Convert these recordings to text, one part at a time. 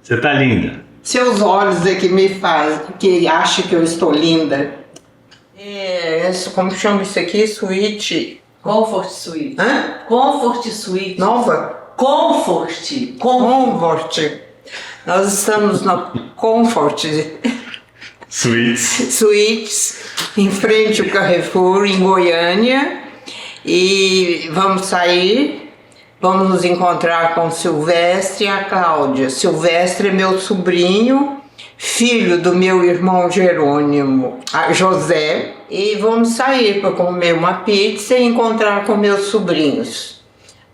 Você tá linda. Seus olhos é que me fazem, que acha que eu estou linda. Como chama isso aqui? Suíte. Comfort Suite. Hã? Comfort Suite. Nova? Comfort. Comfort. Nós estamos na Comfort Suites, em frente ao Carrefour, em Goiânia. E vamos sair, vamos nos encontrar com o Silvestre e a Cláudia. Silvestre é meu sobrinho, filho do meu irmão Jerônimo, José. E vamos sair para comer uma pizza e encontrar com meus sobrinhos.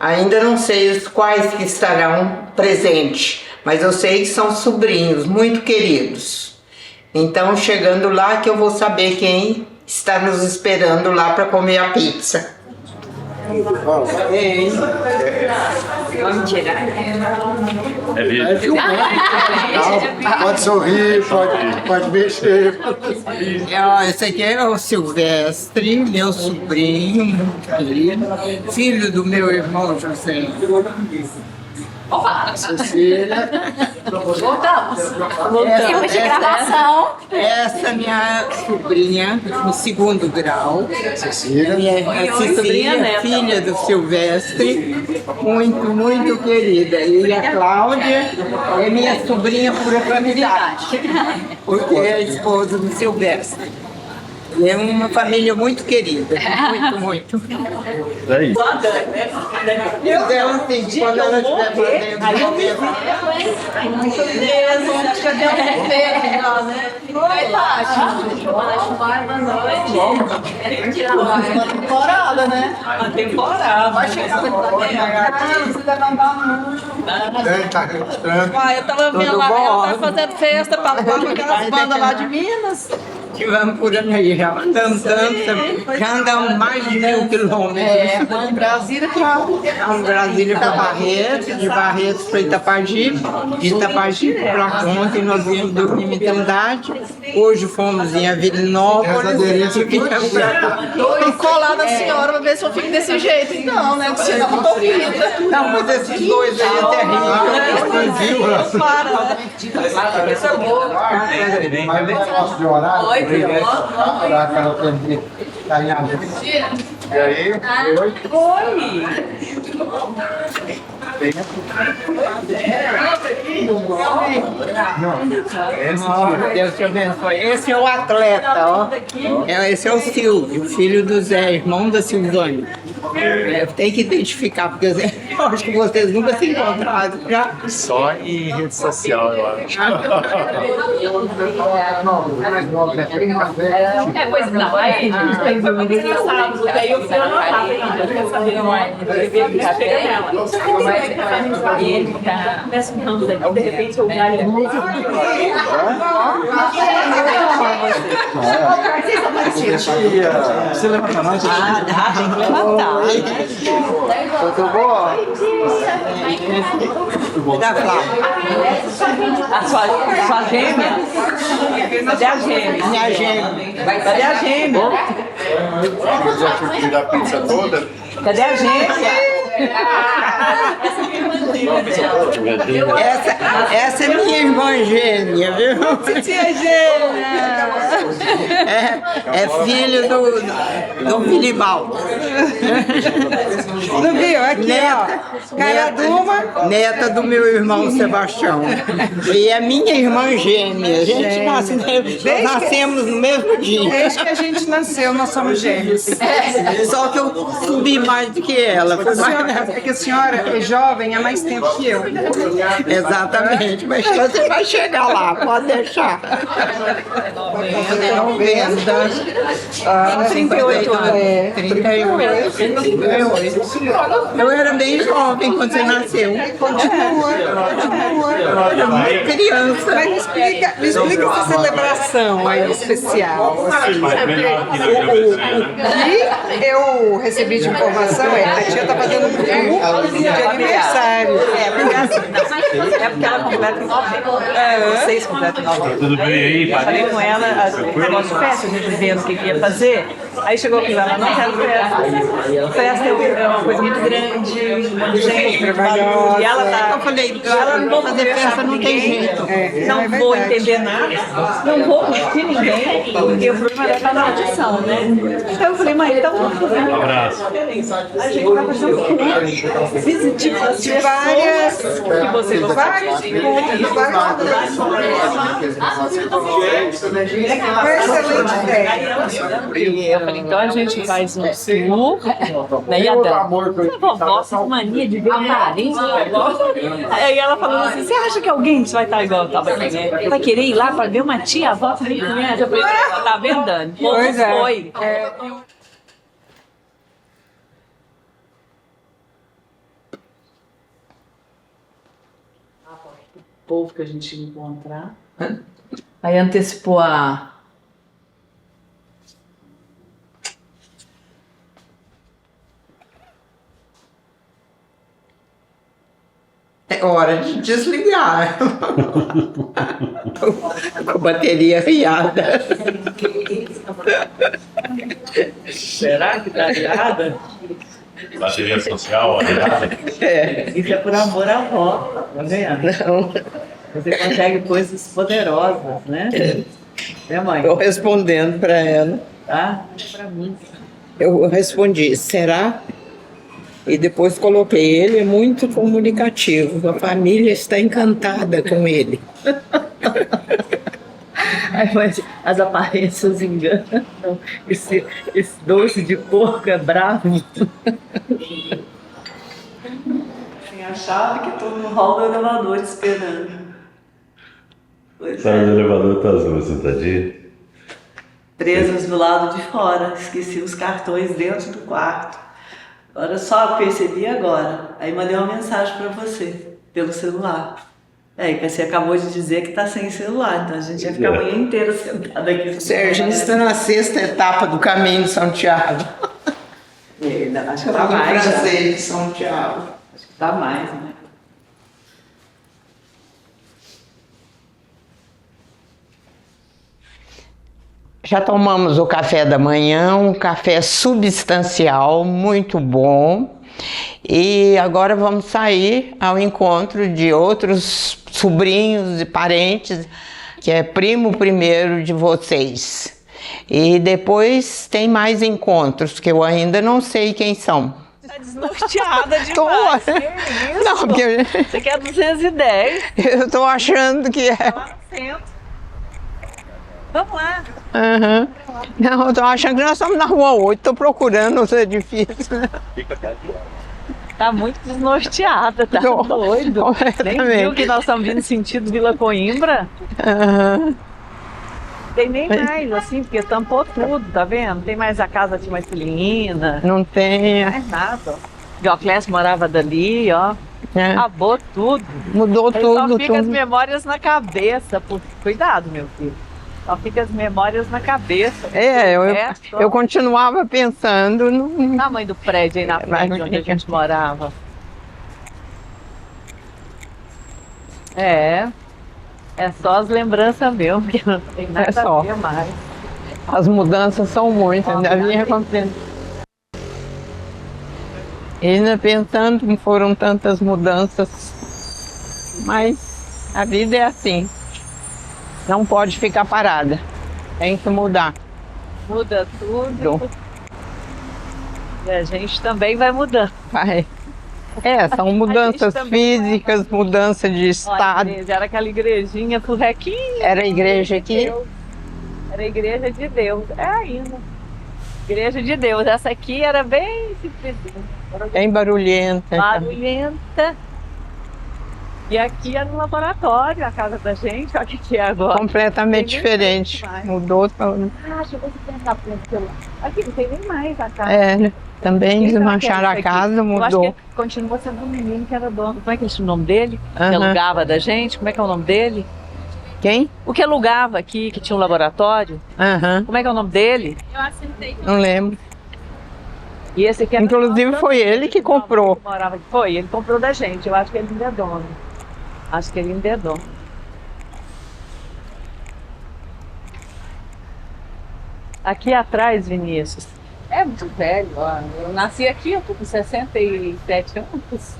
Ainda não sei os quais que estarão presentes, mas eu sei que são sobrinhos muito queridos. Então, chegando lá que eu vou saber quem está nos esperando lá para comer a pizza. Vamos tirar. É vídeo? Pode sorrir, pode mexer. Esse aqui é o Silvestre, meu sobrinho, muito querido, filho do meu irmão José. Opa! Cecília. Voltamos. Tempo de gravação. Essa é minha sobrinha no segundo grau. Cecília. A Cecília, filha do Silvestre, muito, muito querida. E a Cláudia é minha sobrinha por afinidade, porque é a esposa do Silvestre. E é uma família muito querida, muito, muito. É isso. Meu Deus, assim, quando ela estiver fazendo Cadê o feio, né? Oi, Tati. Boa noite. Uma temporada, né? Uma temporada. Vai chegar você levantar a mão. Tá registrando. Eu tava vendo lá, ela tá fazendo festa pra aquelas bandas lá de Minas. Estivemos por aí, já andamos tanto, já andamos mais de 1.000 quilômetros. Vamos em Brasília pra... Vamos de Brasília para Barretos, de Barretos para Itapajipe, de Itapajipe para ontem nós viemos dormir em Trindade, hoje fomos em Avilinópolis e viemos para cá. Tô colada na senhora pra ver se eu fico desse jeito. Não, né? Porque senão eu tô linda. Não, mas esses dois aí é terrível. Para, né? Essa é boa. Mas não posso de horário? Oi, Horário para eu aprender. Tá em água. E aí? Oi? Oi! Deus te abençoe. Esse é o atleta, ó. Esse é o Silvio, filho do Zé, irmão da Silvânia. Tem que identificar, porque eu acho que vocês nunca se encontraram já. Só em rede social, eu acho. Pois não, aí a gente tem muito engraçado. Daí eu fui anotar, eu quero saber mais. Eu devia ficar pegando ela. E ele tá pensando, de repente eu ganho muito. Você levanta mais? Tem que levantar. Tudo bom? Da Flávia. A sua gêmea? Cadê a gêmea? Minha gêmea. Cadê a gêmea? Já tive que dar a pizza toda? Cadê a gêmea? Essa é minha irmã gêmea, viu? Tia gêmea! É filho do Filibaldo. Não viu? Aqui, ó. Caraduma. Neta do meu irmão Sebastião. E é minha irmã gêmea. A gente nós nascemos no mesmo dia. Desde que a gente nasceu, nós somos gêmeos. Só que eu subi mais do que ela. Foi mais... É que a senhora é jovem há mais tempo que eu. Exatamente, mas você vai chegar lá, pode deixar. 90, 38 anos. 38. Eu era bem jovem quando você nasceu. Continua. Era muito criança. Mas me explica essa celebração aí especial. Assim. O que eu recebi de informação é que a tia tá fazendo um de aniversário. É porque ela completa 90. Vocês completam 90. Tudo bem aí, Eu falei com ela, negócio de festa, a gente vendo o que ia fazer. Aí chegou aqui, ela não quer festa. Festa é uma coisa muito grande, um monte de gente, e ela tá... Eu falei, ela não vou fazer festa não tem jeito. Não vou entender nada, não vou curtir ninguém, porque o problema dela tá na audição, né? Então eu falei, mãe, então vamos fazer Um abraço. a gente vai fazer um curso, visite as pessoas que você gosta de encontros, e eu falei, então a gente faz um tour, né? E a Dani, vovó, essa mania de ver aparência. Aí ela falou assim, você acha que alguém vai estar igual eu tava aqui, né? Vai querer ir lá para ver uma tia-avó? Eu falei, tá vendo, Dani? Pois foi. O povo que a gente ia encontrar. Aí antecipou a... É hora de desligar. Com a bateria riada. Será que tá ligada? Bateria social, aliada. Isso é por amor à avó, tá vendo? Não, Você consegue coisas poderosas, né? Né, mãe? eu respondendo para ela. Tá? Pra mim. Eu respondi, será? E depois coloquei, ele é muito comunicativo, a família está encantada com ele. Ai, mas as aparências enganam. Esse doce de porco é bravo. Tem a chave que tô no hall do elevador esperando. Pois Sai do elevador, tá azul, você tá de... Presas do lado de fora, esqueci os cartões dentro do quarto. Agora só percebi agora. Aí mandei uma mensagem para você, pelo celular. Que você acabou de dizer que tá sem celular, então a gente ia ficar a manhã inteira sentada aqui. Sérgio, a gente está na 6ª etapa do caminho de São Tiago. Acho que tá mais. Francês de São Tiago. Acho que tá mais, né? Já tomamos o café da manhã, um café substancial, muito bom. E agora vamos sair ao encontro de outros sobrinhos e parentes, que é primo primeiro de vocês. E depois tem mais encontros, que eu ainda não sei quem são. Tá desnorteada demais. Tô. Não, porque Você quer 210? eu tô achando que é. Lá no centro. Vamos lá. Uhum. Não, eu tô achando que nós estamos na rua 8, tô procurando os edifícios. Tá muito desnorteada, tá Tô. doido. Nem Completamente. viu que nós estamos vindo sentido Vila Coimbra? Uhum. Tem nem mais, assim, porque tampou tudo, tá vendo? Tem mais a casa de Marcelina, Não tem. mais nada. Dioclés morava dali, ó. É. Acabou tudo. Mudou Aí só tudo, fica as tudo. memórias na cabeça. Cuidado, meu filho. Só fica as memórias na cabeça. Eu continuava pensando no. Tamanho do prédio aí na frente onde a gente morava. É só as lembranças mesmo, porque não tem nada só. a ver mais. As mudanças são muitas, ainda vinha acontecendo. E ainda pensando que foram tantas mudanças, mas a vida é assim, não pode ficar parada, tem que mudar. Muda tudo. E a gente também vai mudando. Vai. São mudanças físicas, mudança de estado. Olha, era aquela igrejinha pro Requinho. Era a igreja aqui? Era a igreja de Deus. É ainda. Igreja de Deus. Essa aqui era bem simplesinha. Bem barulhenta. Barulhenta. E aqui era no laboratório, a casa da gente. Olha o que é agora. Completamente diferente. Mudou. Deixa eu ver se tem essa frente pelo... Aqui não tem nem mais a casa. Também Quem será desmancharam que é a casa, Eu acho mudou. que continua sendo um menino que era dono. Como é que é o nome dele? Que Aham. alugava da gente? Como é que é o nome dele? Quem? O que alugava aqui, que tinha um laboratório? Aham, Como é que é o nome dele? não lembro. E esse aqui era Inclusive foi ele que comprou. que morava aqui. Foi, ele comprou da gente. Eu acho que ele ainda é dono. Acho que ele ainda é dono. Aqui atrás, Vinícius, é muito velho. Ó. Eu nasci aqui, eu tô com 67 anos.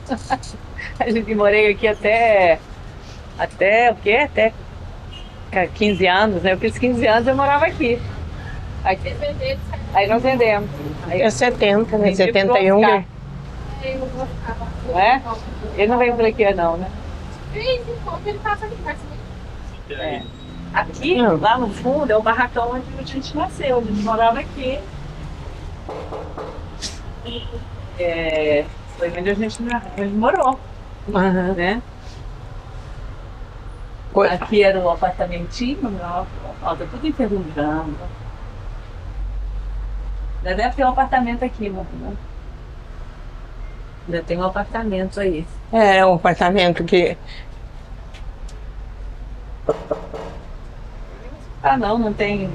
A gente morei aqui até o quê? Até 15 anos, né? Eu fiz 15 anos e eu morava aqui. Aí nós vendemos. Aí É 70, né? vendi pro 71. Oscar. Não é? Ele não veio por aqui não, né? É. Aqui, lá no fundo, é o barracão onde a gente nasceu, a gente morava aqui. Foi onde a gente morou, Aham. né? Foi- Aqui era um apartamentinho, ó, tá tudo enferrujando. Ainda deve ter um apartamento aqui, né? Ainda tem um apartamento aí. É um apartamento que. Ah, não tem.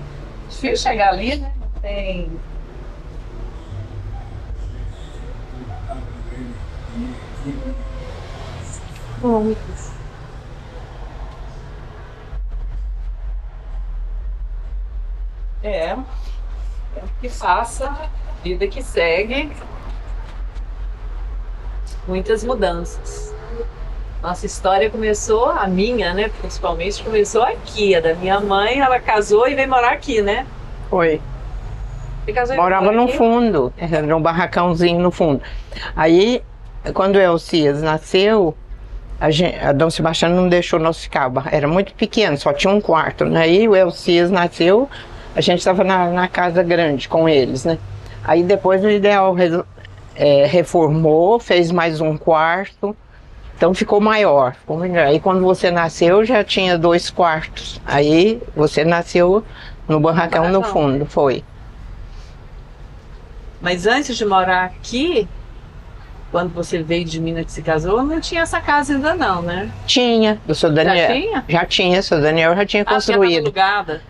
Difícil chegar ali, né? Não tem. É o que passa, vida que segue, muitas mudanças. Nossa história começou, a minha, né, principalmente, começou aqui. A da minha mãe, ela casou e veio morar aqui, né? Foi. Você casou e Morava veio morar no aqui? fundo, era um barracãozinho no fundo. Aí, quando o Elcias nasceu, a Dom Sebastião não deixou nós ficar, era muito pequeno, só tinha um quarto, né? Aí o Elcias nasceu, a gente estava na casa grande com eles, né? Aí depois o Ideal reformou, fez mais um quarto, então ficou maior, ficou melhor. Aí quando você nasceu já tinha 2 quartos, aí você nasceu no barracão no fundo, foi. Mas antes de morar aqui, quando você veio de Minas que se casou, não tinha essa casa ainda não, né? Tinha, do seu Daniel. tinha? Já tinha, o seu Daniel já tinha Ah, você já estava construído. alugada?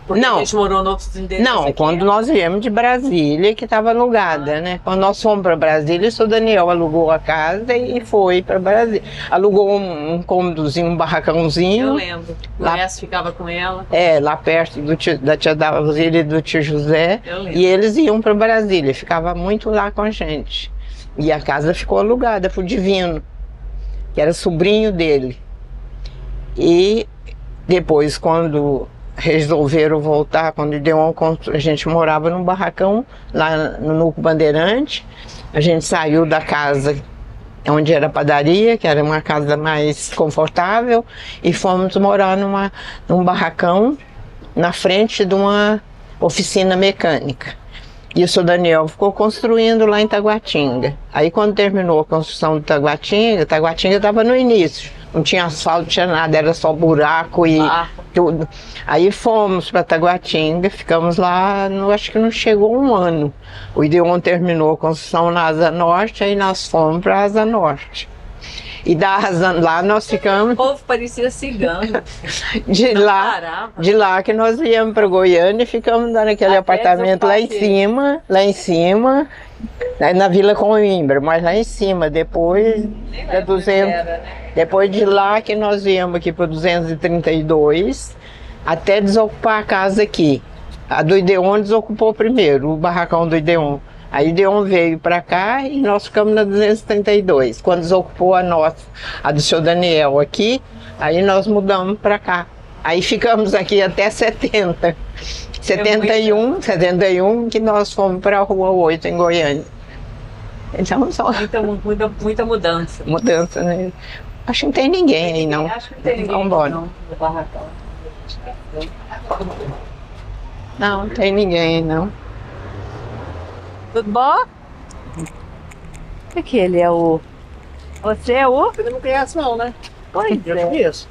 Porque Não. a gente morou em outros endereços Não, aqui. quando nós viemos de Brasília, que estava alugada, né? Quando nós fomos para Brasília, o seu Daniel alugou a casa e foi para Brasília. Alugou um cômodozinho, um Eu barracãozinho. lembro. O Lá- Lécio ficava com ela. Lá perto da tia Dalzília e do tio José. Eu lembro. E eles iam para Brasília, ficava muito lá com a gente. E a casa ficou alugada pro Divino, que era sobrinho dele. E depois, quando resolveram voltar, quando a gente morava num barracão lá no Núcleo Bandeirante, a gente saiu da casa onde era a padaria, que era uma casa mais confortável, e fomos morar num barracão na frente de uma oficina mecânica. E o seu Daniel ficou construindo lá em Taguatinga. Aí quando terminou a construção de Taguatinga estava no início. Não tinha asfalto, não tinha nada, era só buraco e tudo. Aí fomos para Taguatinga, ficamos lá, acho que não chegou um ano. O Ideon terminou a construção na Asa Norte, aí nós fomos para a Asa Norte. E lá nós O ficamos, povo parecia cigano. de lá Parava. que nós viemos para Goiânia e ficamos naquele Até apartamento lá em desocupar cima, na Vila Coimbra, mas lá em cima, depois Nem da lembro onde 200. era, né? Depois de lá que nós viemos aqui para 232, até desocupar a casa aqui. A do Ideon desocupou primeiro, o barracão do Ideon. Aí o Ideon veio para cá e nós ficamos na 232. Quando desocupou a nossa, a do seu Daniel aqui, aí nós mudamos para cá. Aí ficamos aqui até 70. 71 que nós fomos para a Rua 8 em Goiânia. Então só Muita mudança. mudança, né? Acho que não tem ninguém aí, não. Acho que não tem ninguém Vamos embora. não, no barracão. Não tem ninguém, não. Tudo bom? O que ele é o... Você é o... Você não conhece não, né? Pois Eu te é. conheço.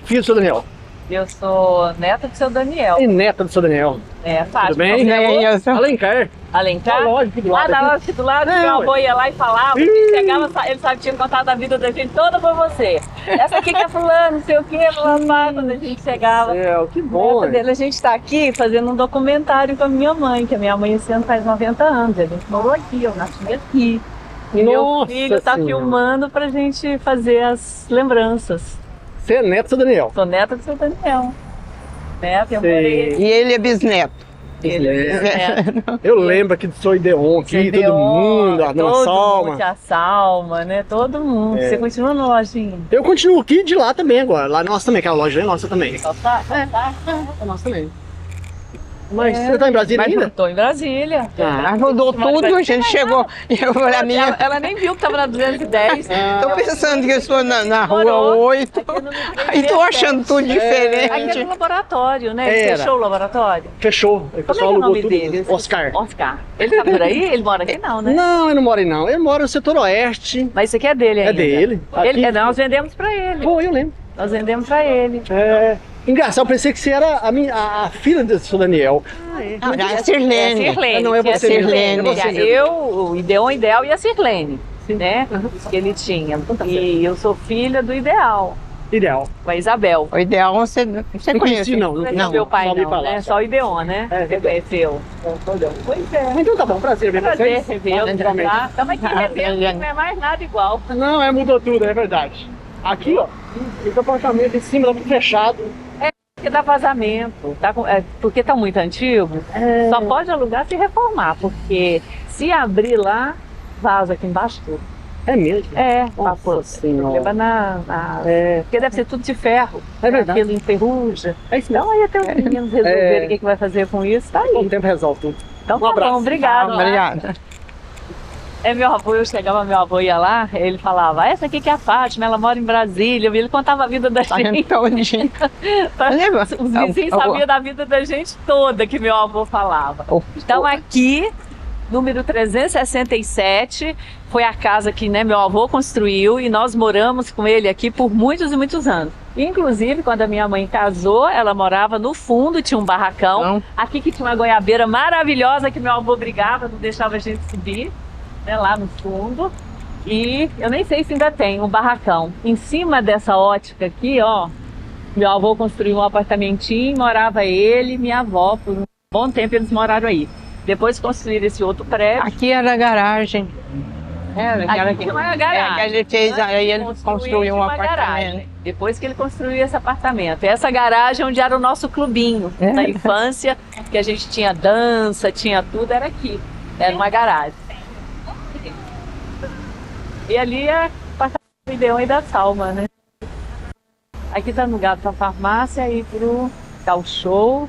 Filho do seu Daniel. Eu sou neta do seu Daniel. E neta do seu Daniel. É, Fátima. Tudo bem? Você é o... Eu sou... Alencar. Alencar? Da loja aqui do lado. Da aqui. loja aqui do lado, É, meu ué. avô ia lá e falava, Ih. chegava, ele sabe, tinha contado a vida da gente toda pra você. Essa aqui que é fulano, não sei o que, quando a gente chegava. Céu, que bom. Neta dele, a gente tá aqui fazendo um documentário com a minha mãe, que a minha mãe esse ano faz 90 anos, a gente morou aqui, eu nasci aqui. E meu Nossa filho tá Senhora. filmando pra gente fazer as lembranças. Você é neto do seu Daniel. Sou neta do seu Daniel. Neta, eu Sei. morei aqui. E ele é bisneto. Eu lembro aqui do seu Ideon, aqui, todo mundo, a dona Salma. A Salma, né? Todo mundo. Você continua na lojinha? Eu continuo aqui de lá também agora. Lá nossa também, aquela loja é nossa também. É nossa também. Mas você tá em Brasília ainda? Estou em Brasília. Mudou tudo, a gente chegou. Eu falei, a minha. Ela nem viu que tava na 210. Tô pensando que eu estou na rua 8. E tô achando tudo Aqui diferente. é no laboratório, né? Era. Fechou o laboratório? Fechou. O Como é que pessoal é o alugou nome tudo. dele? Oscar. Oscar. Ele tá por aí? Ele mora aqui não, né? Não, ele não mora aí não. Ele mora no setor oeste. Mas isso aqui é dele ainda. É dele. Nós vendemos pra ele. Pô, eu lembro. Nós vendemos pra ele. É. Engraçado, eu pensei que você era a filha do seu Daniel. Não, já é Sirlene. Sirlene. Não, é você mesmo. Sirlene. É você mesmo. Eu, o Ideal e a Sirlene, né? Que ele tinha. E eu sou filha do Ideal, Ideal. com a Isabel. O ideal você Não conhece. conheci, não. Não é Não, meu pai, só ouvi não, falar, né? só. Só o Ideon, né? Reconheceu. Pois é. Então tá bom, prazer ver Prazer vocês. revê-lo. Naturalmente. Estamos aqui revendo, não é mais nada igual. Não, mudou tudo, é verdade. Aqui, ó, esse apartamento em cima tá tudo fechado. Porque dá vazamento, porque tá muito antigo, só pode alugar se reformar, porque se abrir lá, vaza aqui embaixo tudo. É mesmo? Papo, leva porque deve ser tudo de ferro. É verdade. Aquilo enferruja. É isso mesmo. Então aí até os meninos resolverem o que vai fazer com isso, tá Com o aí. tempo resolve tudo. Então Um tá abraço. bom, obrigado. Obrigada. Meu avô, eu chegava, meu avô ia lá, ele falava, essa aqui que é a Fátima, ela mora em Brasília, ele contava a vida da Tá vendo gente. todinho. Os vizinhos sabiam da vida da gente toda que meu avô falava. Então aqui, número 367, foi a casa que meu avô construiu e nós moramos com ele aqui por muitos e muitos anos. Inclusive, quando a minha mãe casou, ela morava no fundo, tinha um barracão. Aqui que tinha uma goiabeira maravilhosa que meu avô brigava, não deixava a gente subir, né, lá no fundo. E eu nem sei se ainda tem um barracão. Em cima dessa ótica aqui, ó, meu avô construiu um apartamentinho, morava ele e minha avó. Por um bom tempo eles moraram aí. Depois construíram esse outro prédio. Aqui era a garagem. Aqui tinha uma garagem. Que ele fez, aí ele construiu um apartamento. Garagem. Depois que ele construiu esse apartamento. Essa garagem onde era o nosso clubinho da infância, que a gente tinha dança, tinha tudo, era aqui. Era uma garagem. E ali é o apartamento do Ideon e da Salma, né? Aqui tá no lugar da farmácia e pro Cal Show.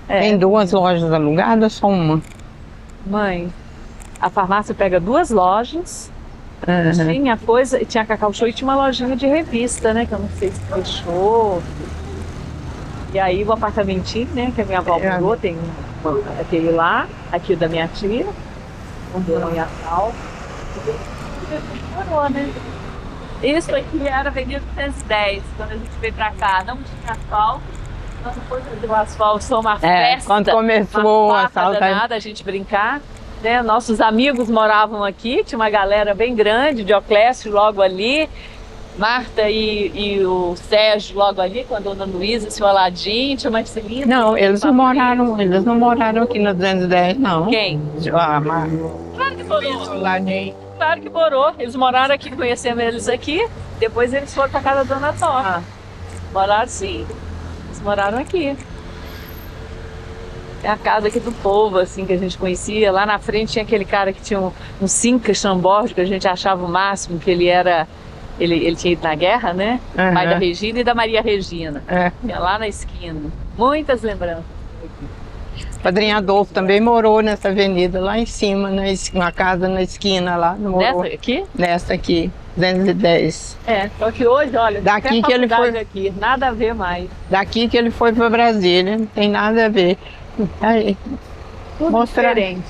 Tem duas lojas alugadas, só uma. Mãe, a farmácia pega duas lojas. Tinha Cacau Show e tinha uma lojinha de revista, né? Que eu não sei se fechou. E aí o apartamentinho, né? Que a minha avó mudou, tem aquele lá, aqui o da minha tia, o da minha Sal. Morou, né? Isso aqui era Avenida 210, quando a gente veio pra cá, não tinha asfalto. Então depois do asfalto foi uma festa. Quando começou o asfalto, danada, a gente brincar. Né? Nossos amigos moravam aqui, tinha uma galera bem grande, Dioclésio logo ali, Marta e o Sérgio logo ali, com a dona Luísa, o seu Aladim, tinha uma Marcelina. Não, eles não moraram aqui no 210, não. Quem? Claro que morou. Claro que morou. Eles moraram aqui, conhecemos eles aqui, depois eles foram pra casa da dona Toca. Moraram sim, eles moraram aqui. É a casa aqui do povo, assim, que a gente conhecia. Lá na frente tinha aquele cara que tinha um Simca Chambord, que a gente achava o máximo, que ele era... Ele tinha ido na guerra, né? Pai da Regina e da Maria Regina. Lá na esquina. Muitas lembranças. Padrinho Adolfo também morou nessa avenida, lá em cima, na casa na esquina lá. Morou. Nessa aqui? Nessa aqui, 210. Só que hoje, olha, daqui que ele foi aqui, nada a ver mais. Daqui que ele foi para Brasília, não tem nada a ver. Aí, tudo diferente,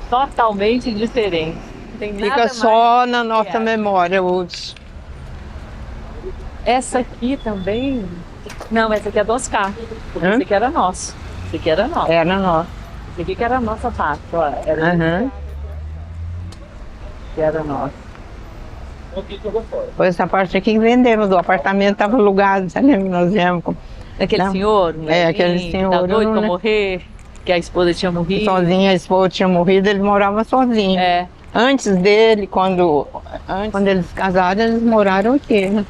totalmente diferente. Tem fica nada só mais na nossa memória, outros. Essa aqui também. Não, essa aqui é do Oscar. Esse aqui era nosso. Esse aqui era nosso. Era nosso. Esse aqui que era a nossa parte, ó. Era que era nosso. Foi essa parte aqui que vendemos, o apartamento estava alugado, você lembra? Nós viemos com... Aquele senhor, aquele senhor. Tá doido pra morrer, que a esposa tinha morrido. Sozinha, a esposa tinha morrido, ele morava sozinho. Antes dele, quando eles casaram, eles moraram aqui, né?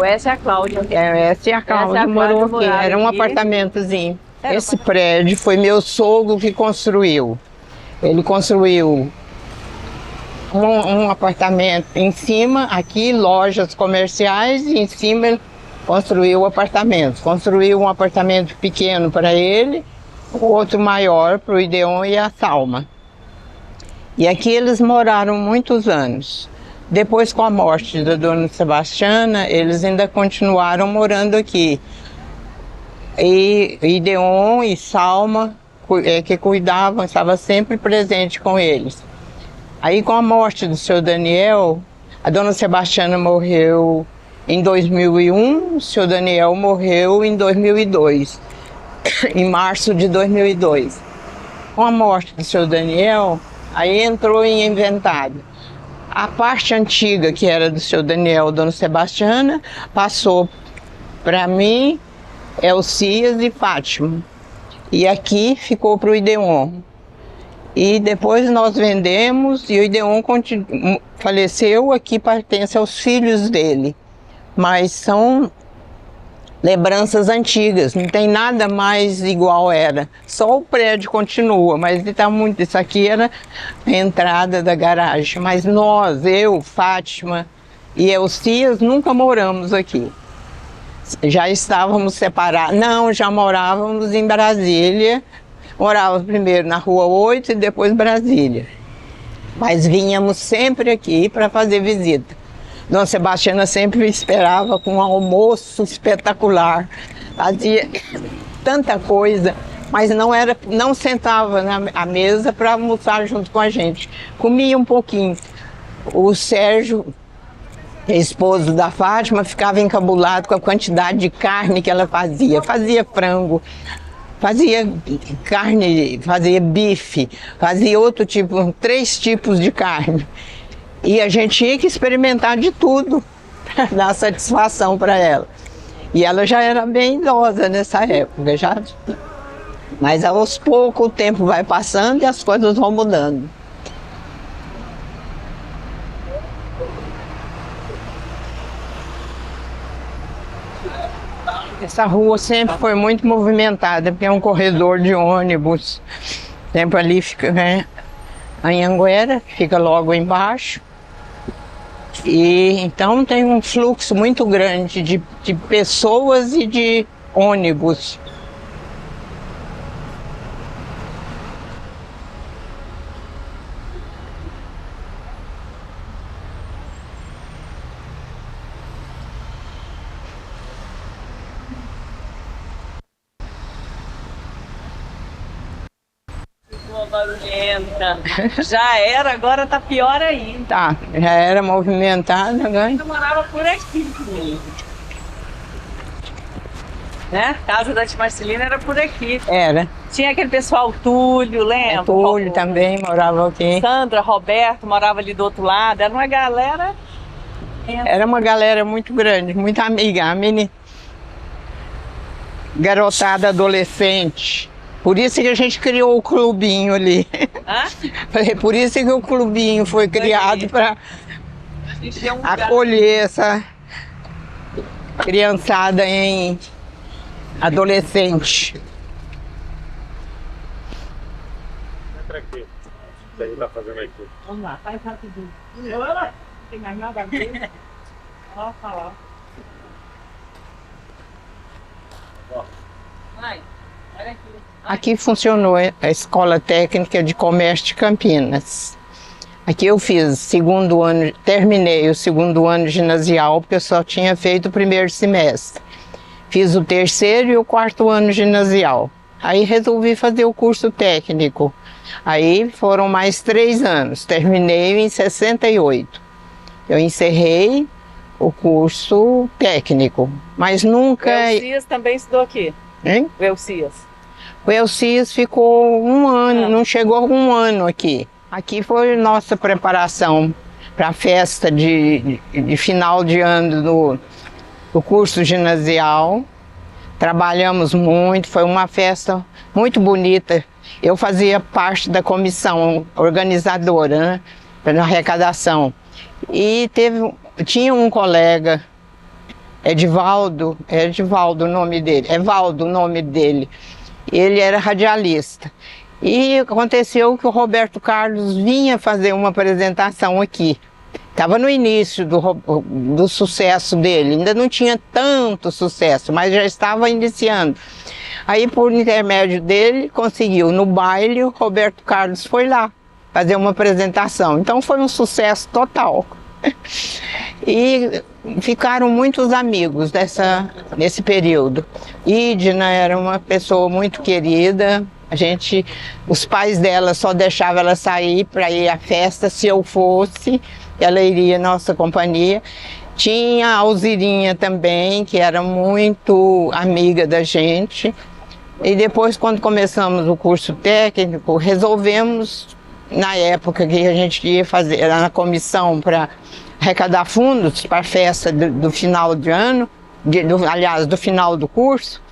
Essa é a Cláudia. Essa é a Cláudia, morou aqui. Era um apartamentozinho. Esse prédio foi meu sogro que construiu. Ele construiu um apartamento em cima, aqui, lojas comerciais, e em cima ele construiu apartamentos. Construiu um apartamento pequeno para ele, outro maior para o Ideon e a Salma. E aqui eles moraram muitos anos. Depois, com a morte da dona Sebastiana, eles ainda continuaram morando aqui. E Ideon e Salma, que cuidavam, estava sempre presente com eles. Aí, com a morte do seu Daniel, a dona Sebastiana morreu em 2001, o seu Daniel morreu em 2002, em março de 2002. Com a morte do seu Daniel, aí entrou em inventário. A parte antiga, que era do seu Daniel, dona Sebastiana, passou para mim, Elcias e Fátima. E aqui ficou para o Ideon. E depois nós vendemos e o Ideon faleceu, aqui pertence aos filhos dele. Mas são lembranças antigas, não tem nada mais igual era. Só o prédio continua, mas está muito. Isso aqui era a entrada da garagem. Mas nós, eu, Fátima e Elcias, nunca moramos aqui. Já estávamos separados. Não, já morávamos em Brasília. Morávamos primeiro na Rua 8 e depois Brasília. Mas vínhamos sempre aqui para fazer visita. Dona Sebastiana sempre esperava com um almoço espetacular. Fazia tanta coisa, mas não sentava à mesa para almoçar junto com a gente. Comia um pouquinho. O Sérgio, esposo da Fátima, ficava encabulado com a quantidade de carne que ela fazia. Fazia frango, fazia carne, fazia bife, fazia outro tipo, 3 tipos de carne. E a gente tinha que experimentar de tudo para dar satisfação para ela. E ela já era bem idosa nessa época, já. Mas aos poucos o tempo vai passando e as coisas vão mudando. Essa rua sempre foi muito movimentada, porque é um corredor de ônibus. Sempre ali fica, né, a Anhanguera, fica logo embaixo. E então tem um fluxo muito grande de pessoas e de ônibus. Barulhenta. Já era, agora tá pior ainda. Tá, já era movimentada, né? Eu morava por aqui. Né? Casa da tia Marcelina era por aqui. Era. Tinha aquele pessoal, Túlio, lembra? Túlio também morava aqui. Sandra, Roberto morava ali do outro lado. Era uma galera. Era uma galera muito grande, muita amiga. A menina, garotada adolescente. Por isso que a gente criou o clubinho ali. Hã? Falei, por isso que o clubinho foi criado para acolher essa criançada em adolescente. Entra aqui. O que a gente tá fazendo aqui? Vamos lá, faz rapidinho. Tem mais nada a ver? Ó, falar. Vai, olha aqui. Aqui funcionou a Escola Técnica de Comércio de Campinas. Aqui eu fiz segundo ano, terminei o segundo ano ginasial, porque eu só tinha feito o primeiro semestre. Fiz o terceiro e o quarto ano ginasial. Aí resolvi fazer o curso técnico. Aí foram mais 3 anos, terminei em 68. Eu encerrei o curso técnico, mas nunca... O Elcias também estudou aqui? Hein? O Elcias. O Elcias ficou 1 ano, não chegou a 1 ano aqui. Aqui foi nossa preparação para a festa de final de ano do curso ginasial. Trabalhamos muito, foi uma festa muito bonita. Eu fazia parte da comissão organizadora, né, para arrecadação. E tinha um colega, Evaldo o nome dele, Ele era radialista. E aconteceu que o Roberto Carlos vinha fazer uma apresentação aqui. Estava no início do sucesso dele, ainda não tinha tanto sucesso, mas já estava iniciando. Aí, por intermédio dele, conseguiu. No baile, o Roberto Carlos foi lá fazer uma apresentação. Então foi um sucesso total. E ficaram muitos amigos nesse período. Idna era uma pessoa muito querida. Os pais dela só deixavam ela sair para ir à festa se eu fosse. Ela iria à nossa companhia. Tinha a Alzirinha também, que era muito amiga da gente. E depois, quando começamos o curso técnico, resolvemos, na época que a gente ia fazer, era na comissão para arrecadar fundos para a festa do final de ano, aliás, do final do curso.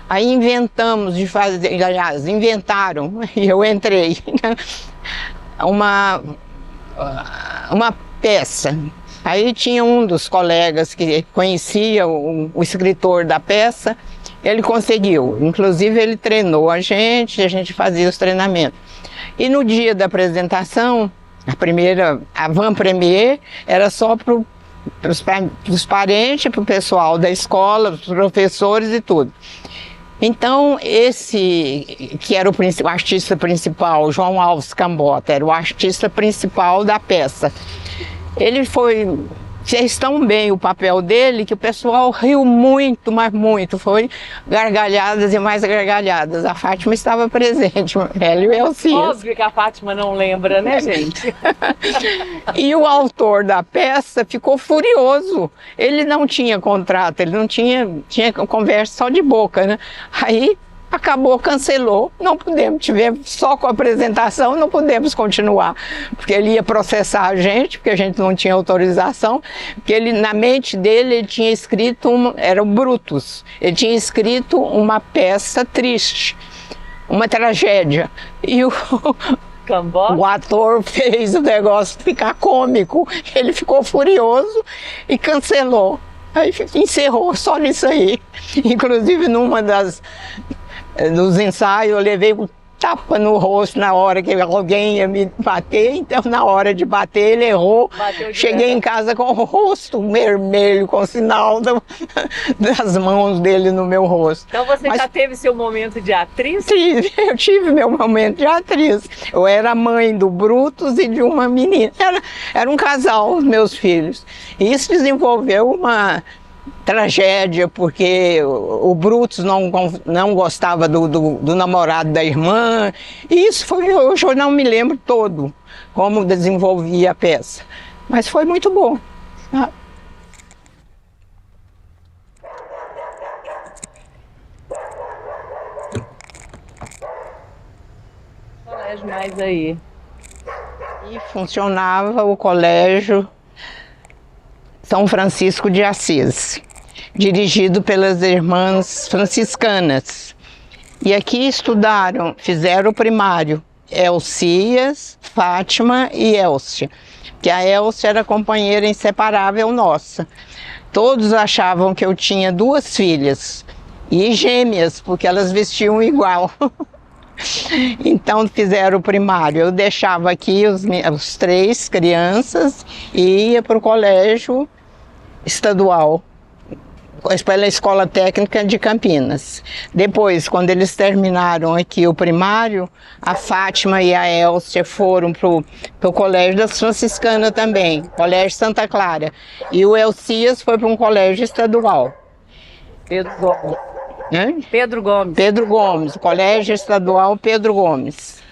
Aí inventamos de fazer, aliás, inventaram, e eu entrei, uma peça. Aí tinha um dos colegas que conhecia o escritor da peça, ele conseguiu, inclusive ele treinou a gente fazia os treinamentos. E no dia da apresentação, a primeira avant-première, era só para os parentes, para o pessoal da escola, os professores e tudo. Então, esse que era o artista principal, João Alves Cambota, era o artista principal da peça. Ele fez tão bem o papel dele que o pessoal riu muito, mas muito. Foi gargalhadas e mais gargalhadas. A Fátima estava presente, ela e o Elcias. Óbvio que a Fátima não lembra, né, gente? E o autor da peça ficou furioso. Ele não tinha contrato, ele não tinha conversa só de boca, né? Aí acabou, cancelou, não podemos, tivemos só com a apresentação, não podemos continuar, porque ele ia processar a gente, porque a gente não tinha autorização, porque ele, na mente dele, ele tinha escrito, era o Brutus, ele tinha escrito uma peça triste, uma tragédia, e o ator fez o negócio ficar cômico, ele ficou furioso e cancelou, aí encerrou só nisso aí, inclusive numa dos ensaios eu levei um tapa no rosto na hora que alguém ia me bater, então na hora de bater ele errou, cheguei em casa com o rosto vermelho, com o sinal das mãos dele no meu rosto. Então você já teve seu momento de atriz? Eu tive meu momento de atriz. Eu era mãe do Brutus e de uma menina, era um casal, os meus filhos. E isso desenvolveu uma tragédia, porque o Brutus não gostava do namorado da irmã, e isso foi, hoje eu não me lembro todo como desenvolvia a peça, mas foi muito bom. Colégio mais aí. E funcionava o colégio São Francisco de Assis, dirigido pelas irmãs franciscanas. E aqui fizeram o primário, Elcias, Fátima e Elcia, que a Elcia era companheira inseparável nossa. Todos achavam que eu tinha 2 filhas, e gêmeas, porque elas vestiam igual. Então fizeram o primário, eu deixava aqui os 3 crianças e ia para o colégio estadual, pela Escola Técnica de Campinas. Depois, quando eles terminaram aqui o primário, a Fátima e a Elcia foram para o Colégio das Franciscanas também, Colégio Santa Clara. E o Elcias foi para um colégio estadual. Pedro Gomes. Hein? Pedro Gomes. Pedro Gomes, Colégio Estadual Pedro Gomes.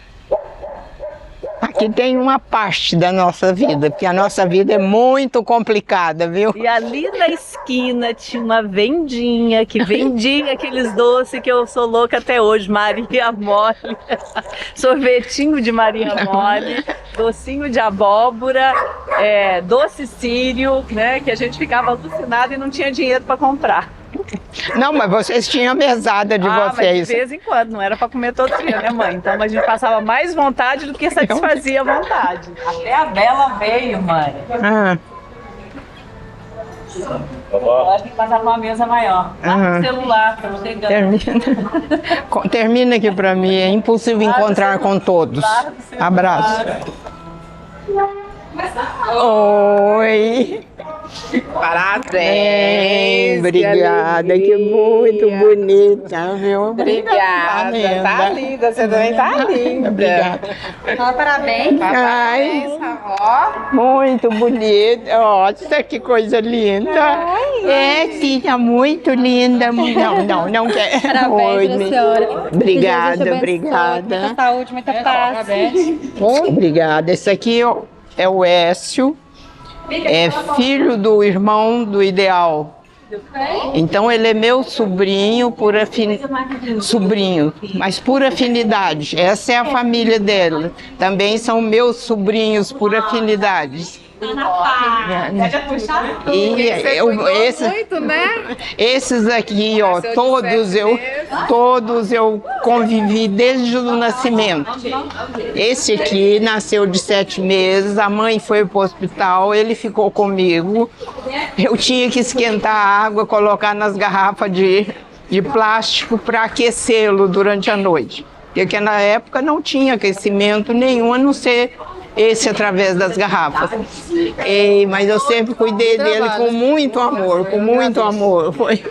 Aqui tem uma parte da nossa vida, porque a nossa vida é muito complicada, viu? E ali na esquina tinha uma vendinha que vendia aqueles doces que eu sou louca até hoje, Maria Mole, sorvetinho de Maria Mole, docinho de abóbora, doce sírio, né, que a gente ficava alucinado e não tinha dinheiro para comprar. Não, mas vocês tinham a mesada de vocês. Mas de vez em quando, não era para comer todo dia, né, mãe? Então a gente passava mais vontade do que satisfazia a vontade. Até a Bela veio, mãe. Vovó. Acho que tem que passar pra uma mesa maior. Lá no celular, tá chegando. Termina aqui pra mim. É impossível encontrar com todos. Abraço. Oi. Parabéns. Obrigada, que muito bonita, viu? Obrigada. Tá linda, você também tá linda. Obrigada. Parabéns. Ai, Avó. muito bonita. Nossa, que coisa linda. É, filha, muito linda. Não quer. Parabéns pra senhora. Obrigada, Que Jesus te abençoe. obrigada. Muita saúde, muita paz. Obrigada. Esse aqui é o Écio. É filho do irmão do Ideal. Então ele é meu sobrinho mas por afinidade. Essa é a família dele. Também são meus sobrinhos por afinidade. E esses aqui, ó, todos eu convivi desde o nascimento. Esse aqui nasceu de 7 meses, a mãe foi para o hospital, ele ficou comigo. Eu tinha que esquentar a água, colocar nas garrafas de plástico para aquecê-lo durante a noite. Porque na época não tinha aquecimento nenhum, a não ser esse através das garrafas. Mas eu sempre cuidei dele com muito amor, com muito amor. Foi.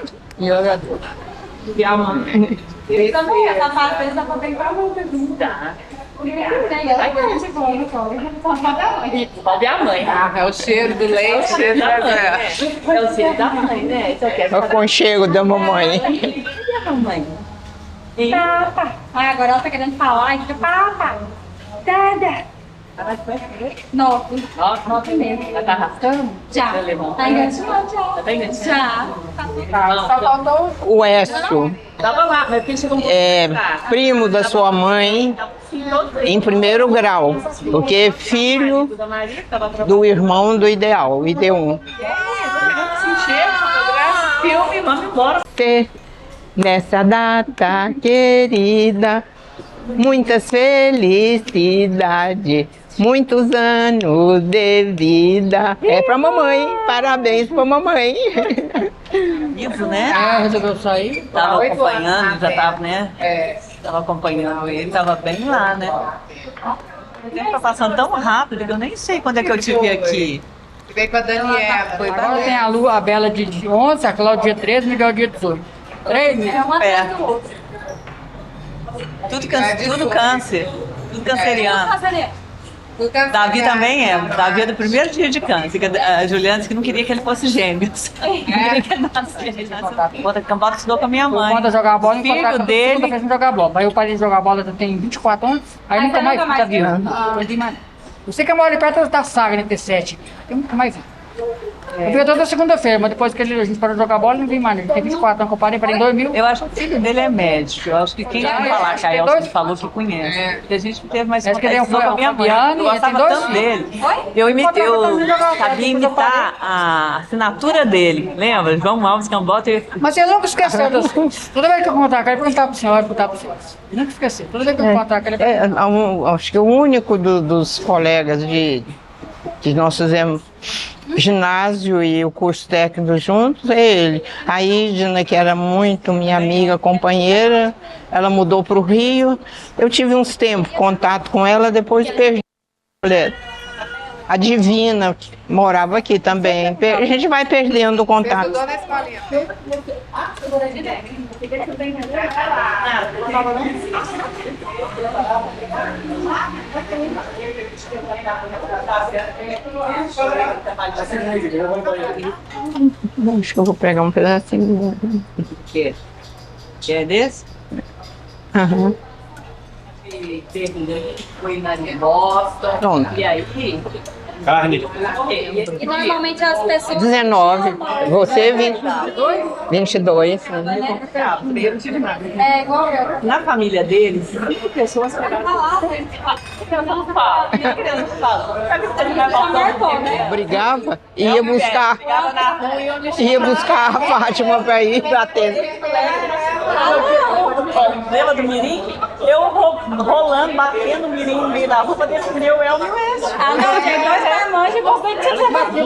Sobe a mãe. É o cheiro do leite. É o cheiro da mãe. É o cheiro da mãe, né? O aconchego da mamãe. Agora ela tá querendo falar. Então, papa. Dada. Nove. Nove mesmo. Já tá arrastando? Já. Tá enganchando já. Tá enganchando? Já. Só faltou O Écio Tava lá, meu filho chegou é primo da sua mãe em primeiro grau, porque é filho do irmão do Ideal, o ID1. filme, vamos embora. Nessa data querida, muitas felicidades, muitos anos de vida. É pra mamãe, parabéns pra mamãe. Vivo, né? Resolveu sair? Tava acompanhando, já tava, né? Tava acompanhando ele, tava bem lá, né? O tempo tá passando tão rápido que eu nem sei quando é que eu te vi aqui. Veio com a Daniela. Agora tem a Lu, a Bela de 11, a Cláudia dia 13, Miguel dia 18. 3 meses. Perto. Tudo câncer, tudo canceriano. Davi também é. Davi é do primeiro dia de câncer. A Juliana disse que não queria que ele fosse gêmeos. Não queria que ele nascesse. Outra Cambota estudou com a minha mãe. Quando eu jogar bola, O filho dele. Fez jogar bola. Aí eu parei de jogar bola, tem 24 anos, aí nunca mais fica vivo. Eu sei que eu moro ali perto da Saga, né, T7. Tem nunca mais vivo. Eu fui toda segunda-feira, mas depois que a gente parou de jogar bola, não vi mais. Ele tem 24 anos, que eu parei em 2000. Eu acho que o filho dele é médico. Eu acho que quem vai falar que a Elsa falou que conhece. Porque a gente teve mais Acho que ele é um com a minha mãe. Eu gostava tem dois tanto dele. Eu sabia imitar a assinatura dele. Lembra? João Alves Cambota. Mas você nunca esqueceu das coisas. Toda vez que eu contar, eu quero perguntar para o senhor, perguntar para o senhor. Eu nunca esqueci. Toda vez que eu contar, eu quero perguntar. Acho que o único dos colegas que nós fizemos ginásio e o curso técnico juntos é ele. A Idna, que era muito minha amiga, companheira, ela mudou para o Rio. Eu tive uns tempos contato com ela, depois perdi. A Divina que morava aqui também. A gente vai perdendo o contato. Estudou na escolinha. Acho que eu vou pegar um pedacinho. Que é desse? Aham. Foi na Boston. Pronto. E aí? Carne. E normalmente as pessoas... 19. Você 22. É igual eu. Na família deles, 5 pessoas pegaram. Brigava, ia buscar a Fátima para ir bater. Lembra do Mirim? Eu rolando, batendo o mirim no meio da rua pra defender o Elmo e o Ezio. Ah, não, gente, dois marmanjos e você tinha que bater.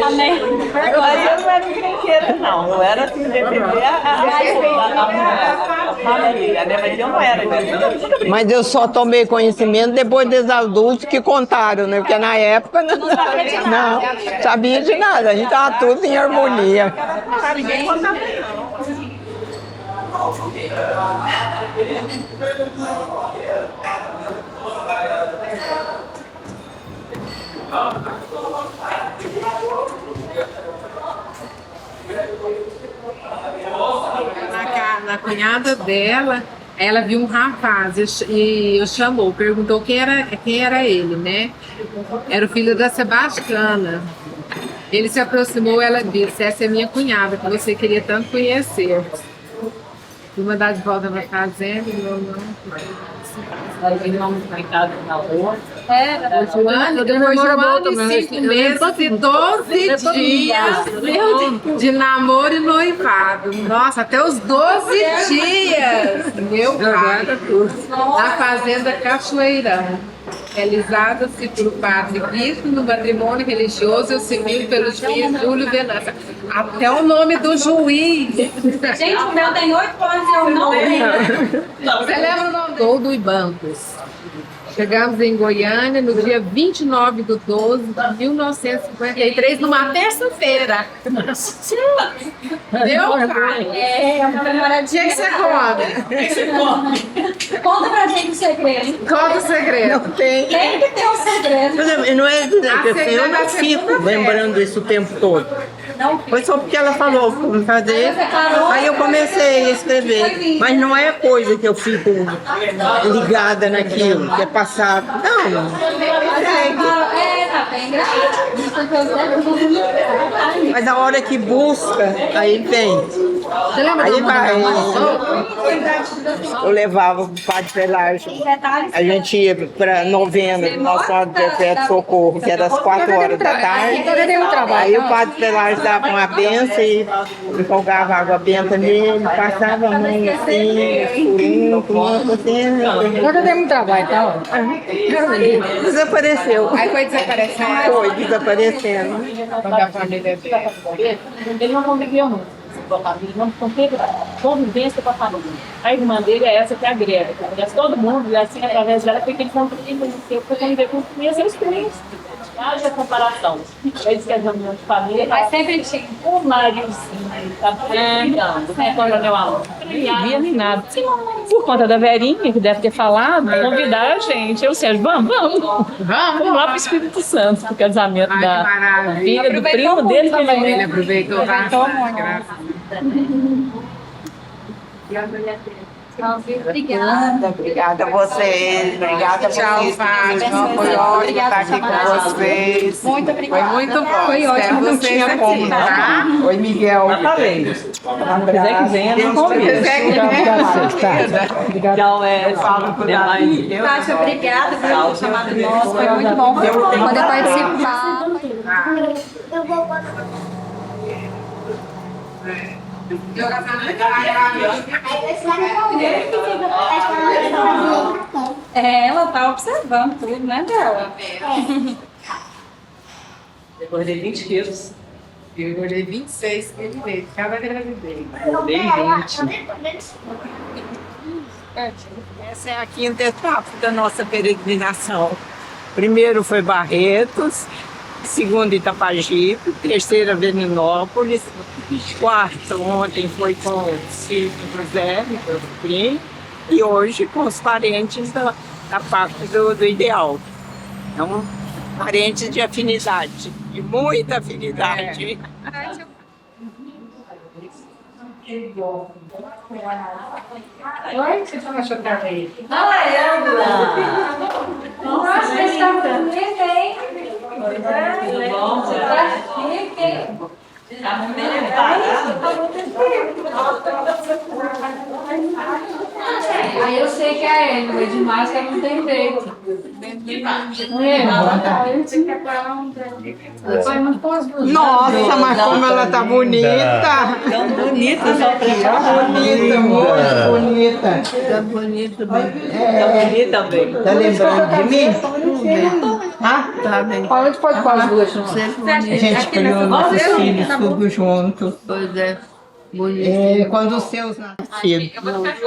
Amém. Mas eu não era encrenqueira, não. Eu era assim, defender a família, né? Mas eu não era. Mas eu só tomei conhecimento depois dos adultos que contaram, né? Porque na época não sabia de nada. A gente estava tudo em harmonia. Ninguém contava, não. Na cunhada dela, ela viu um rapaz e chamou, perguntou quem era ele, né? Era o filho da Sebastiana. Ele se aproximou, ela disse: essa é minha cunhada, que você queria tanto conhecer. Fui mandar de volta para a fazenda, depois de um ano e 5 meses e 12 dias de namoro e noivado. Nossa, até os 12 dias! Meu pai! Na fazenda Cachoeirão. Realizada-se pelo padre Cristo no matrimônio religioso e o civil pelos juízes Júlio Venâncio. Até o nome do juiz. Gente, o meu tem 8 anos e eu não lembro. Você lembra o nome? Goldo e Bancos. Chegamos em Goiânia no dia 29 de 12 de 1953, numa terça-feira. Meu pai! É uma memoradinha. O que você come? Conta pra gente o segredo. Conta o segredo. Não tem. Tem que ter um segredo. Não é dizer que assim, eu não segunda- fico lembrando isso o tempo todo. Não, Foi só porque ela falou como fazer, aí eu comecei a escrever. Mas não é coisa que eu fico ligada naquilo, que é passado. Não, tá bem grave. mas a hora que busca, aí vem. Você lembra Aí do nome da vai. mãe? Eu levava o padre Pelágio. A gente ia para novena do nosso Senhora do Perpétuo Socorro, que era às 4 horas da tarde. Aí o padre Pelágio dava uma benção e empolgava água benta nele, passava a mão assim, escurinho, assim. Nunca dei muito trabalho, então. Desapareceu. Aí foi desaparecendo. Foi desaparecendo. Quando a família dele. Ele não conviveu muito com a família, não teve convivência com a família. A irmã dele é essa que agrega, que conhece todo mundo, e assim, através dela, porque ele não conheceu, porque conviver com conhecer os clientes. Haja comparação. Eles que as reuniões de família, Mas sempre tinha. o Máriozinho, tá brigando, né, Coronel Alão? Não via nem nada. Por conta da Verinha, que deve ter falado, convidar a gente. Eu, Sérgio, vamos lá para o Espírito Santo, pro casamento Ai, que da maravilha. filha do primo dele também. Ele aproveitou bastante. Obrigada. Obrigada a vocês, obrigada a Tchau, vocês. Fátima. Foi ótimo estar aqui com vocês. Muito obrigada. Foi muito bom. Foi ótimo. Espero Não vocês tinha aqui, como, tá? Oi, Miguel. Falei. Se quiser que venha, não convida. Então, falo por demais. Kátia, obrigada pelo chamado nosso. Foi muito bom poder participar. Ela tá observando tudo, né, dela? Eu engordei 20 quilos. Eu engordei 26 quilos, cada gravidez. Engordei 20. Essa é a quinta etapa da nossa peregrinação. Primeiro foi Barretos, segundo Itapajipe, terceira Veninópolis, quarta ontem foi com o Ciro José, meu primo, e hoje com os parentes da parte do ideal. Então, parentes de afinidade, de muita afinidade. Oi, você tá achando que aí? Nossa, vocês estão bonito, hein? Aí eu sei que é ele, mas de máscara não tem jeito. Não é? Nossa, mas como ela tá bonita! Tão bonita, só Bonita, muito bonita. Tá bonito, bem. Tá bonita, bem. Tá lembrando de mim? Tá bem. A gente pode pôr as duas, não A gente criou nossos filhos tudo juntos. Pois é. Quando os seus nascidos.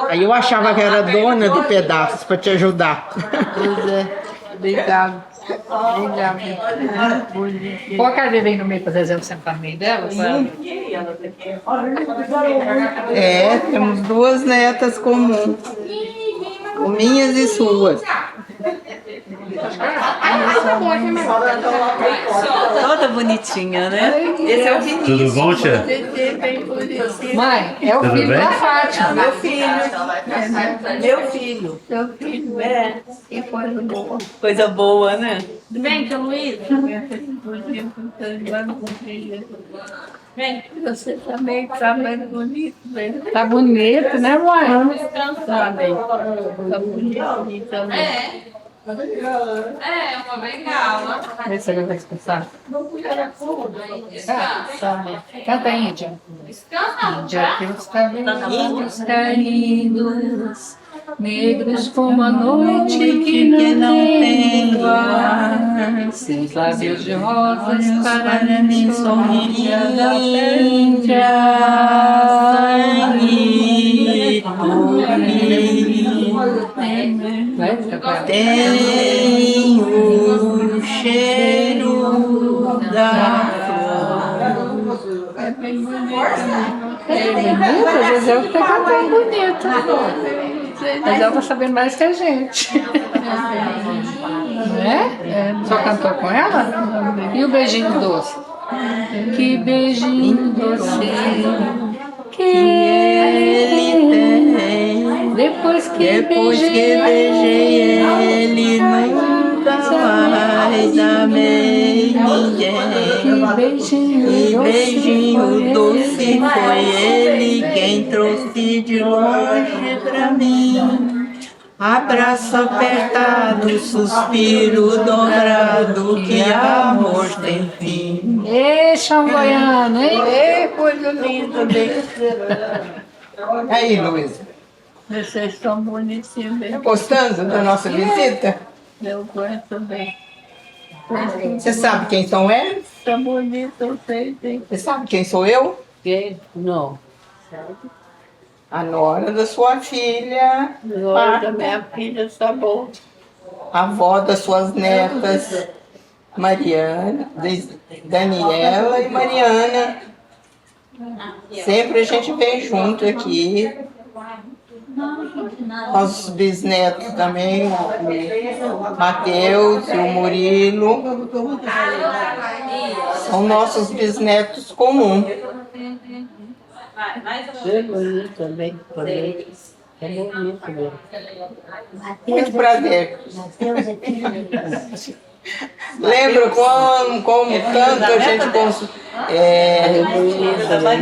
Aí eu achava que era dona de pedaços para te ajudar. Pois é. Obrigado. Obrigado. Põe a cadeira aí no meio para Zezé sentar no meio dela. Temos duas netas comuns. Minhas e suas. Toda bonitinha, né? Esse é o Vinícius. Tudo bom, tia? Mãe, é o Tudo filho bem? da Fátima. Meu filho. Meu filho. Meu filho, é. Que coisa boa. Coisa boa, né? Tudo bem, tia Luísa? Vem. Você também tá bem bonito, né? Tá bonito, né, mãe? Tá bem. Tá bonito também. uma bengala. Vê se ele vai escutar. Canta aí, Índia. Índia, teus cabelos caídos, negros como a noite que não tem luar, seus lábios de rosas para mim sorriam da Índia. Tem o cheiro da flor. É bonito, às vezes eu fico cantando bonito. Mas ela tá sabendo mais que a gente. Não é? Só cantou com ela? E o beijinho doce? Que beijinho doce que ele tem. Depois que beijei ele, nunca mais amei ninguém. Que beijinho doce foi ele quem trouxe de longe pra mim. Abraço apertado, suspiro dobrado, que amor tem fim. Ei, Chão Goiano, hein? Ei, coisa linda, bem. Aí, Luísa, Vocês estão bonitinhos, bem. gostando da nossa visita? Eu gosto bem. Você sabe quem são eles? Tá bonito, eu sei, sim. Você sabe quem sou eu? Quem? Não. A nora da sua filha, Olha, minha filha está boa. a avó das suas netas, Mariana, Daniela e Mariana. Sempre a gente vem junto aqui. Nossos bisnetos também, o Mateus e o Murilo. São nossos bisnetos comuns. É bonito também. É bonito mesmo. Muito prazer. Lembro como tanto a gente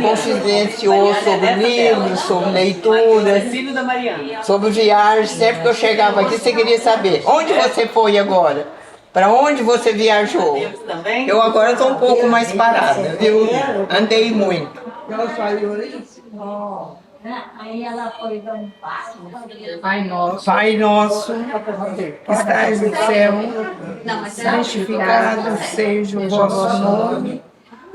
confidenciou sobre livros, sobre leituras, Filho da Mariana. sobre viagem. Sempre que eu chegava aqui, você queria saber onde você foi agora? Para onde você viajou? Também? Eu agora estou um pouco mais parada, viu? Andei muito. Aí ela foi dar um passo. Pai nosso. Pai nosso, que estás no céu, santificado seja o vosso nome.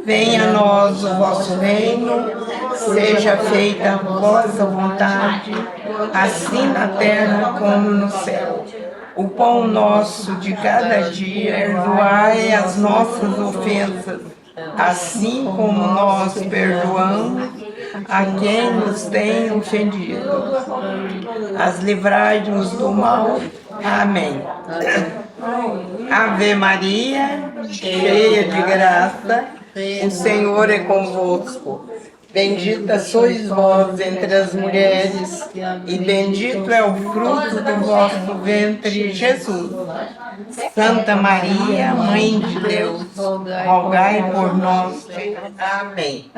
Venha a nós o vosso reino, seja feita a vossa vontade, assim na terra como no céu. O pão nosso de cada dia, perdoai as nossas ofensas, assim como nós perdoamos a quem nos tem ofendido. As livrai-nos do mal. Amém. Ave Maria, cheia de graça, o Senhor é convosco. Bendita sois vós entre as mulheres, e bendito é o fruto do vosso ventre, Jesus. Santa Maria, Mãe de Deus, rogai por nós. Amém.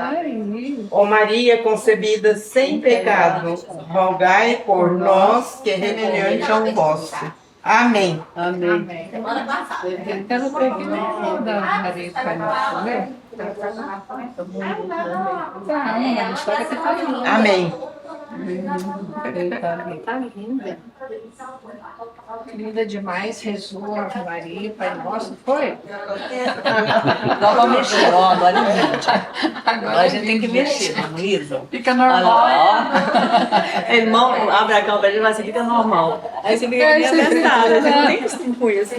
Ó Maria concebida sem pecado, rogai por nós que reverente ao vosso. Amém. Amém. Eu não peguei nem da Maria Pai Nosso, né? Amém. Tá linda. Linda demais, rezou a Maria, Pai Nosso, foi? Agora vamos mexer, ó, agora agora a gente tem que mexer, não, Luísa? Fica normal. Irmão, abre a câmera e vai, você fica normal. Aí você fica meio apertada, a gente não tem costume com isso.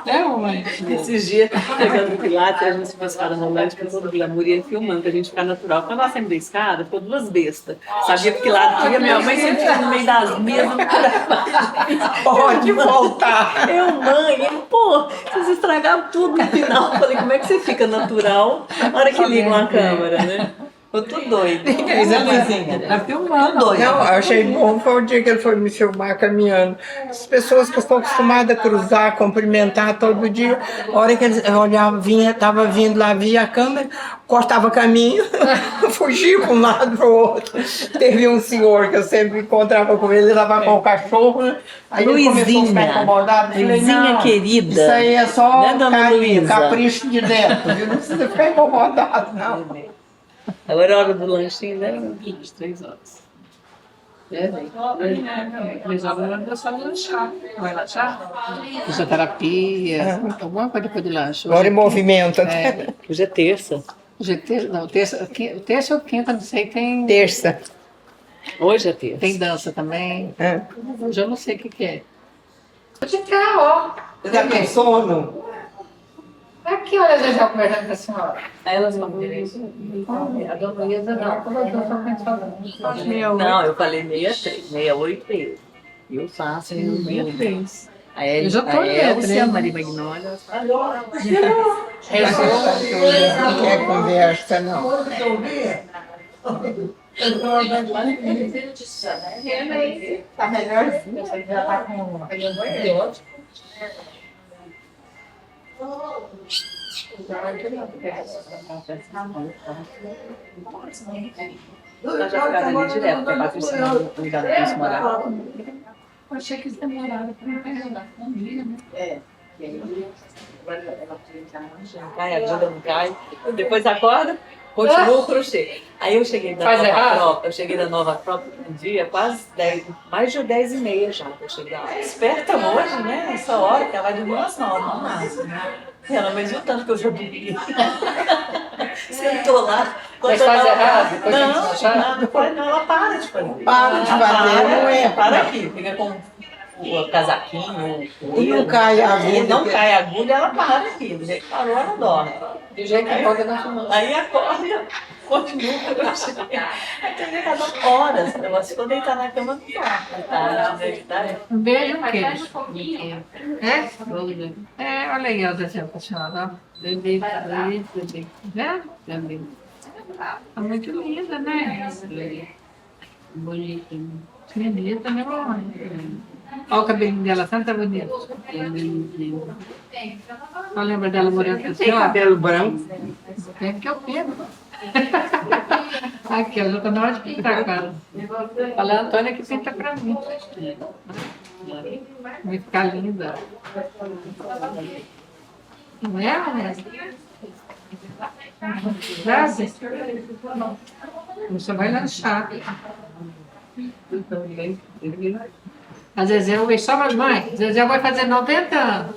É, mãe? Esses dias, pegando o Pilates, a gente foi escada rolante, com todo o glamour, e ele filmando, pra gente ficar natural. Quando nós saímos da escada, ficou duas bestas. Sabia que lá tinha, minha mãe sempre ficava no meio das mesas. Pode voltar. Mãe, pô, vocês estragaram tudo no final. Falei, como é que você fica natural na hora que ligam a câmera, né? Eu tô doida. Tá filmando. Não, eu achei bom foi o dia que ele foi me filmar caminhando. As pessoas que estão acostumadas a cruzar, cumprimentar todo dia, a hora que ele olhava, estava vindo lá, via a câmera, cortava caminho, fugia para um lado para o outro. Teve um senhor que eu sempre encontrava com ele estava com o cachorro, né? Aí ele começou a ficar incomodado. Falei, Luizinha querida. Isso aí é só né, dona carinho, Luísa? capricho de dentro, viu? Não precisa ficar incomodado, não. Agora é a hora do lanchinho, né? 3 horas. É, bem. 3 horas é só lanchar. Vai lanchar? Fisioterapia, alguma coisa depois de lanche. Agora em movimento. Hoje é terça. Hoje é terça, não, terça ou quinta, não sei, tem. Terça. Hoje é terça. Tem dança também. É. Hoje eu não sei o que é. Hoje tá, ó. Você já tem sono? Aqui, olha, já já conversando com a senhora. Aí elas vão A dona Luísa não, quando eu tô pensando. Não, eu falei 63, 68. Eu faço 63. Aí Eu já tô a Elcia, a lendo. Maria Magnólia. Não quer conversa, não. Tá melhorzinho, já tá com. Ela já foi ali direto, porque a Patrícia não ligada com esse morar. Eu achei que eles demoraram pra me da família, né? Cai, ajuda, não cai. Depois acorda, continua o crochê. Aí eu cheguei da Faz nova errado? tropa, eu cheguei da nova tropa um dia, quase 10, mais de 10h30 já que eu cheguei lá. Esperta hoje, né? Nessa hora, que ela vai dormir umas 9, no máximo, né? Ela, mas viu o tanto que eu já dormi. Sentou lá. Mas faz errado? Depois tem que Não, deixar? não, ela para de fazer. Para de Ela fazer, não é? Para aqui, fica com o casaquinho, E não cai a agulha. não cai a agulha, ela para aqui. Do jeito que parou, ela dorme. Do jeito que pode não. Aí acorda, continua o crochê. Aí tem que cada horas. Ela se for deitar na cama, não dá. Tá? Um beijo, um queijo. É? É, olha aí, ó, desenho pra senhora, ó. Né? Tá muito linda, né? Bonita. Bonita, né, mamãe? Olha o cabelinho dela, tanta bonita. Não lembra dela morando com a Tem senhora? cabelo branco. É que eu pego. Aqui, ela já tá na hora de pintar a cara. Fala, a Antônia que pinta pra mim. Vai ficar linda. Não é, né? Verdade? Você vai lanchar. A Zezé, eu vejo só mais mãe. Zezé vai fazer 90 anos.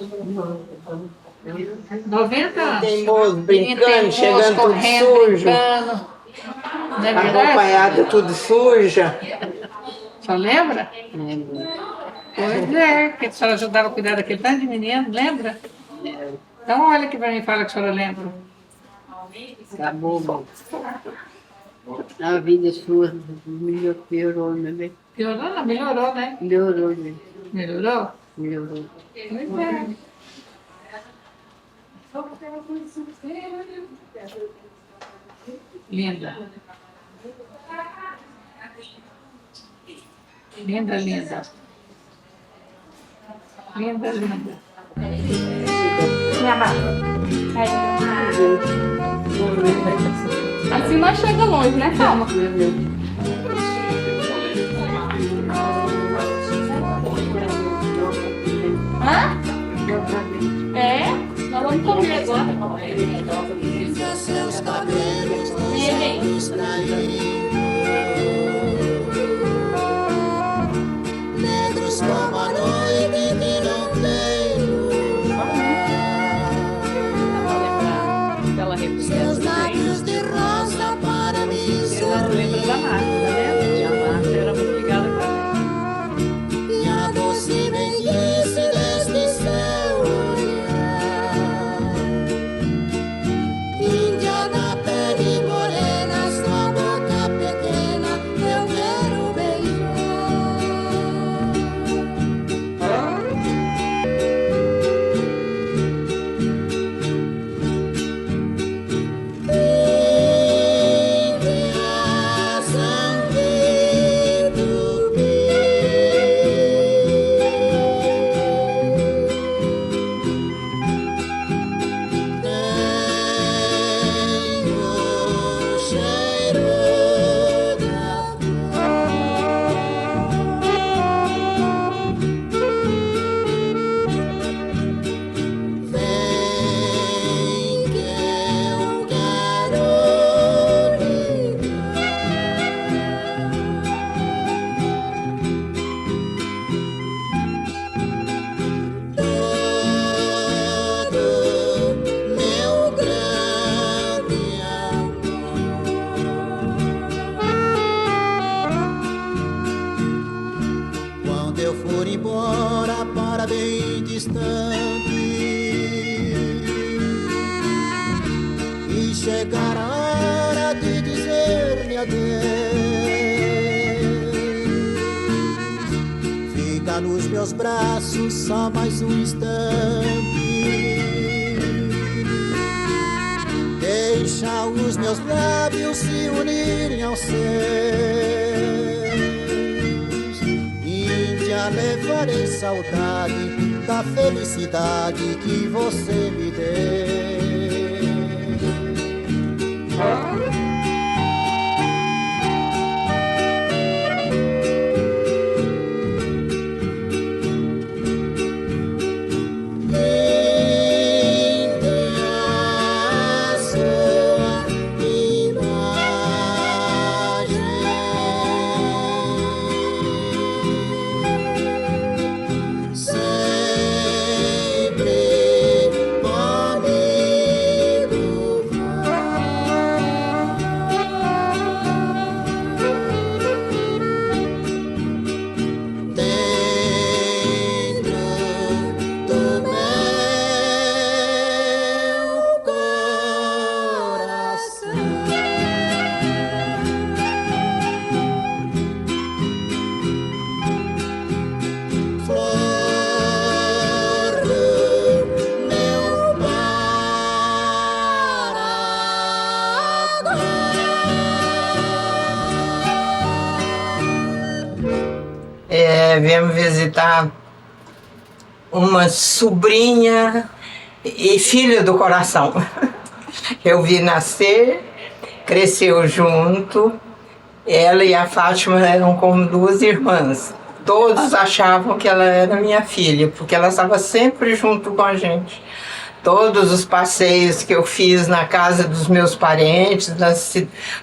90 anos. Tem moço brincando, Tem moço chegando tudo correndo, sujo. brincando. Não é A verdade? roupanhada tudo suja. Só lembra? Lembro. Pois é, que a senhora ajudava a cuidar daquele tanto de menino, lembra? Então olha aqui pra mim e fala que a senhora lembra. Acabou. A vida sua piorou, né? Piorou, não? Melhorou, né? Melhorou, né? Melhorou? Melhorou. Pois é. Linda. Linda, linda. Linda, linda. Me abraça. Assim nós chega longe, né? Calma. Hã? É? Nós vamos comer agora. Negros como a noite que não tem lua. Seus lábios de rosa para mim sorrir. Da Márcia, né? A Márcia era muito ligada com E a doce mendice deste seu olhar. Índia na pele morena, sua boca pequena, eu quero chegar a hora de dizer-me adeus. Fica nos meus braços só mais um instante. Deixa os meus lábios se unirem aos seus. Índia, levarei saudade da felicidade que você me deu. Viemos visitar uma sobrinha e filha do coração. Eu vi nascer, cresceu junto. Ela e a Fátima eram como duas irmãs. Todos achavam que ela era minha filha, porque ela estava sempre junto com a gente. Todos os passeios que eu fiz na casa dos meus parentes, por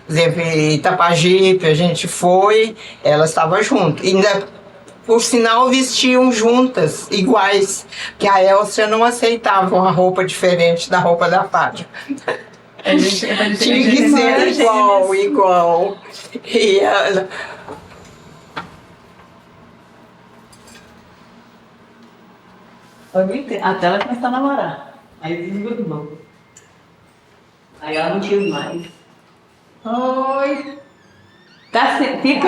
exemplo, em Itapajipe, a gente foi, ela estava junto. Ainda, por sinal, vestiam juntas, iguais, que a Elcia não aceitava uma roupa diferente da roupa da Fátima. Tinha que ser igual. E ela... Até ela começar a namorar. Aí desgrudou. Aí ela não quis mais. Oi. Tá, fica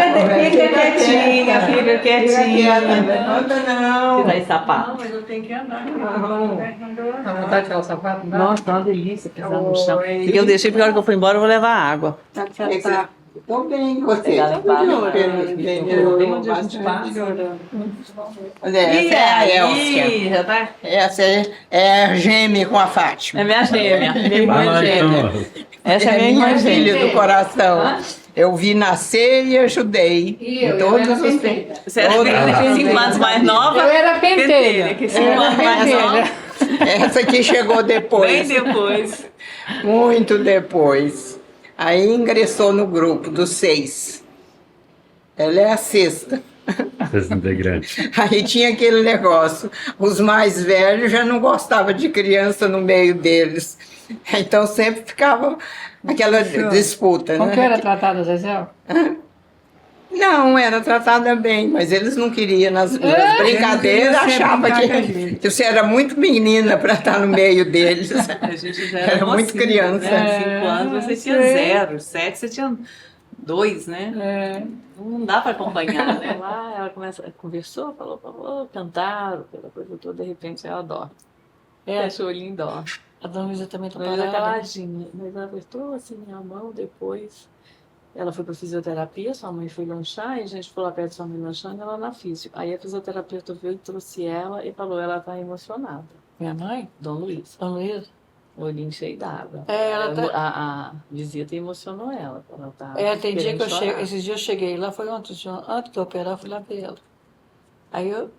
quietinha, fica quietinha. Não. Você vai sapato. Não, mas eu tenho que andar. Tá vontade de tirar o sapato? Nossa, tá uma delícia pisar no chão. Eu deixei porque a hora que eu for embora eu vou levar água. Tô bem, você. Pegada Tá melhorando. melhorou Onde a gente bastante. passa. Olha, essa é a Elcia. Ih, já tá. Essa é a gêmea com a Fátima. É minha gêmea. Minha irmã gêmea. Essa é É minha irmã minha filha gêmea. do coração. Eu vi nascer e ajudei. Em todos os Você era 5 anos mais nova? Eu era pentelha. Que 5 anos mais nova. Essa aqui chegou depois. Bem depois. Muito depois. Aí ingressou no grupo dos 6. Ela é a 6ª. Vocês integrantes. Aí tinha aquele negócio. Os mais velhos já não gostavam de criança no meio deles. Então sempre ficava aquela disputa, Como né? que era tratada a Zezé? Não, era tratada bem, mas eles não queriam nas brincadeiras, achavam que você era muito menina para estar no meio deles. A gente já Era muito mocinha, criança. Né? 5 anos você tinha 0, 7 você tinha 2, né? Não dá para acompanhar, né? Lá ela conversou, falou, cantaram, aquela coisa toda, de repente ela dorme. Fecha o olhinho e dorme. A dona Luísa também tá Mas ela parada. caladinha. Mas ela apertou assim minha mão, depois ela foi para fisioterapia, sua mãe foi lanchar, e a gente foi lá perto de sua mãe lanchando, ela na físio. Aí a fisioterapeuta veio e trouxe ela e falou, ela tá emocionada. Minha mãe? Dona Luísa. Dona Luísa? O olhinho cheio d'água. Ela tá... A visita emocionou ela. Ela tá tem dia que eu chorar. chego, esses dias eu cheguei lá, foi antes de eu operar, eu fui lá ver ela. Aí ela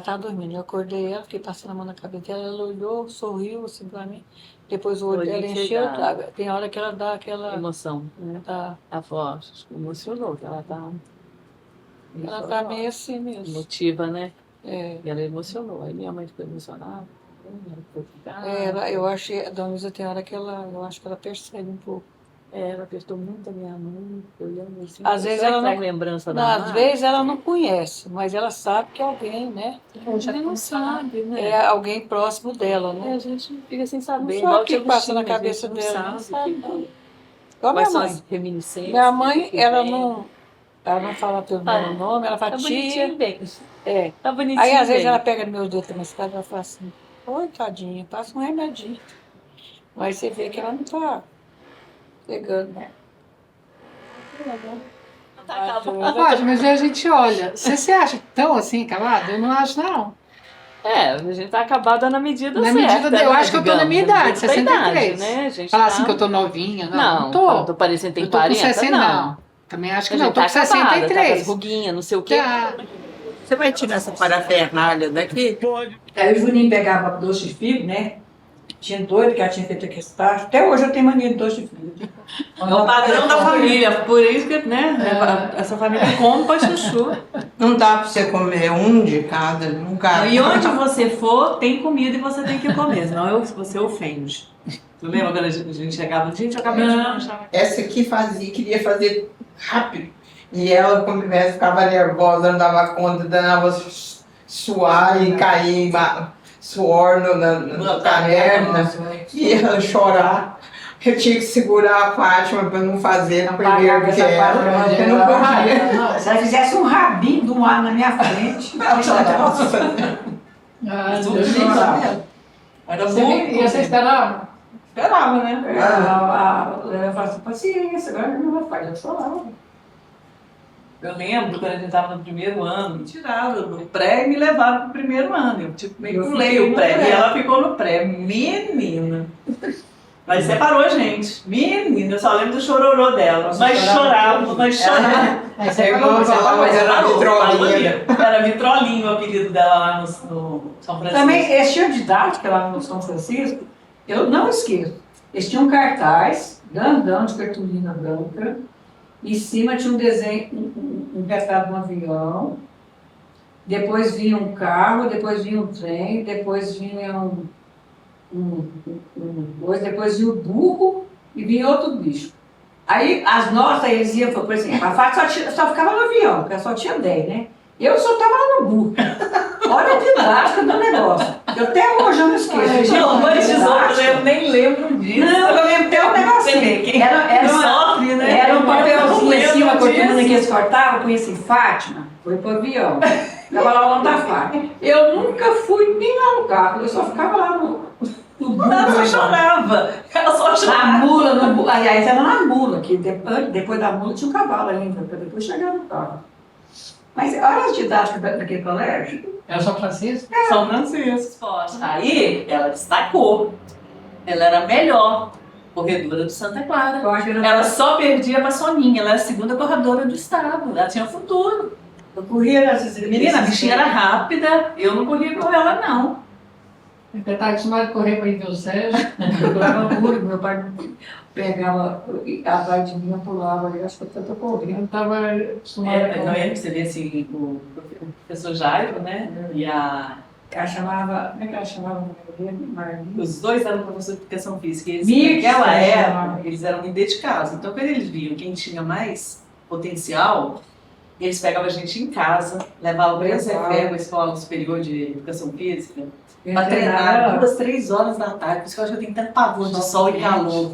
tava dormindo, eu acordei ela, fiquei passando a mão na cabeça dela, ela olhou, sorriu assim pra mim, depois o olho dela encheu d'água. Tem hora que ela dá aquela emoção, né? A voz emocionou, que ela tá meio assim mesmo. Emotiva, né? É. E ela emocionou. Aí minha mãe ficou emocionada. Ela ficou Eu achei, a dona Luísa tem hora que eu acho que ela percebe um pouco. Ela apertou muito a minha mão, olhando assim. Às vezes ela não, lembrança da às vezes ela não conhece, mas ela sabe que é alguém, né? A gente não sabe, né? É alguém próximo dela, né? A gente fica sem saber. Não sabe o que Igual passa na a gente cabeça não dela, não sabe. Igual a minha Quais são mãe. as reminiscências? Minha mãe, que ela vem? não fala pelo meu nome, ela fala Tá tia. bonitinho bem. É. Tá bonitinho Aí às vezes bem. ela pega no meu dedo na cidade e ela fala assim, oi, tadinha, passa um remedinho. Mas você vê que ela não tá pegando, né? Mas a gente olha. Você acha tão assim acabado? Eu não acho, não. A gente tá acabada na medida Na certa. medida eu acho que eu tô na minha idade, 63. Né? A gente Falar tá... assim que eu tô novinha, Não, tô. tô parecendo que tem Eu tô 40, com 60, não. Também acho que A não, eu gente tô com tá acabada, tá com 63. as ruguinhas, não sei o quê. Você vai tirar essa parafernália daqui? Aí o Juninho pegava doce de figo, né? Tinha doido que ela tinha feito aquele tacho. Até hoje eu tenho mania de doce de figo. É o padrão da família, por isso que, né? Essa família come pra chuchu. Não dá para você comer um de cada, nunca. E onde você for, tem comida e você tem que comer, senão você ofende. Tu lembra quando a gente chegava? Gente, eu acabei de lanchar. Essa aqui queria fazer rápido. E ela, quando ficava nervosa, não dava conta, danava suar e cair suor na caverna. E ela chorar. Eu tinha que segurar a Fátima para não fazer primeiro que ela. Eu não podia. Se ela fizesse um rabinho de um ar na minha frente, ela chorava. Era bom. E você esperava? Esperava, né? Ela falava assim, paciência, agora não vai fazer, eu chorava. Eu lembro quando a gente estava no primeiro ano, me tiraram do pré e me levaram pro primeiro ano. Eu tipo, meio que pulei o pré. E ela ficou no pré. Menina. Mas separou a gente. Menina, eu só lembro do chororô dela. Mas chorava. Essa irmã falava que era vitrolinha. Era vitrolinho o apelido dela lá no São Francisco. Também, esse tinha didática lá no São Francisco, eu não esqueço. Eles tinham um cartaz, grandão de cartolina branca. Em cima tinha um desenho, um retrato de um avião. Depois vinha um carro, depois vinha um trem, depois vinha depois vinha o burro e vinha outro bicho. Aí as nossas, eles iam, por exemplo, a Fátima só ficava no avião, porque ela só tinha 10, né? Eu só estava lá no burro. Olha a didática do negócio. Eu até hoje eu não esqueço. Eu nem lembro disso. Não, eu lembro até um negocinho. Era um papelzinho em cima, a cortina que eles cortavam, conheci Fátima, foi pro avião. Ficava lá o nome da Fátima. Eu nunca fui nem lá no carro, eu só ficava lá no burro. Ela só chorava. A mula Aliás, era na mula, que depois da mula tinha um cavalo ainda, para depois chegar no carro. Mas olha as didáticas daquele colégio. É o São Francisco? São Francisco. Aí ela destacou. Ela era melhor corredora do Santa Clara. Ela só perdia para a Soninha. Ela era a segunda corredora do estado. Ela tinha futuro. Eu corria às Menina, a bichinha era rápida. Eu não corria com ela, não. Eu estava acostumado a correr para ir ver o Sérgio. Eu pulava muro, meu pai pegava atrás de mim, eu pulava, eu acho que eu estou correndo. Eu estava acostumado a Não correr. é? Você vê assim, o professor Jairo, né? E a... Ela chamava, como é que ela chamava? Os dois eram professores de educação física. E eles, Mix, naquela né, época, chamava. eles eram muito dedicados. Então, quando eles viam quem tinha mais potencial, eles pegavam a gente em casa, levavam para a CFE, a Escola Superior de Educação Física, para treinar 2, 3 horas da tarde. Por isso que eu acho que eu tenho tanto pavor de sol e calor.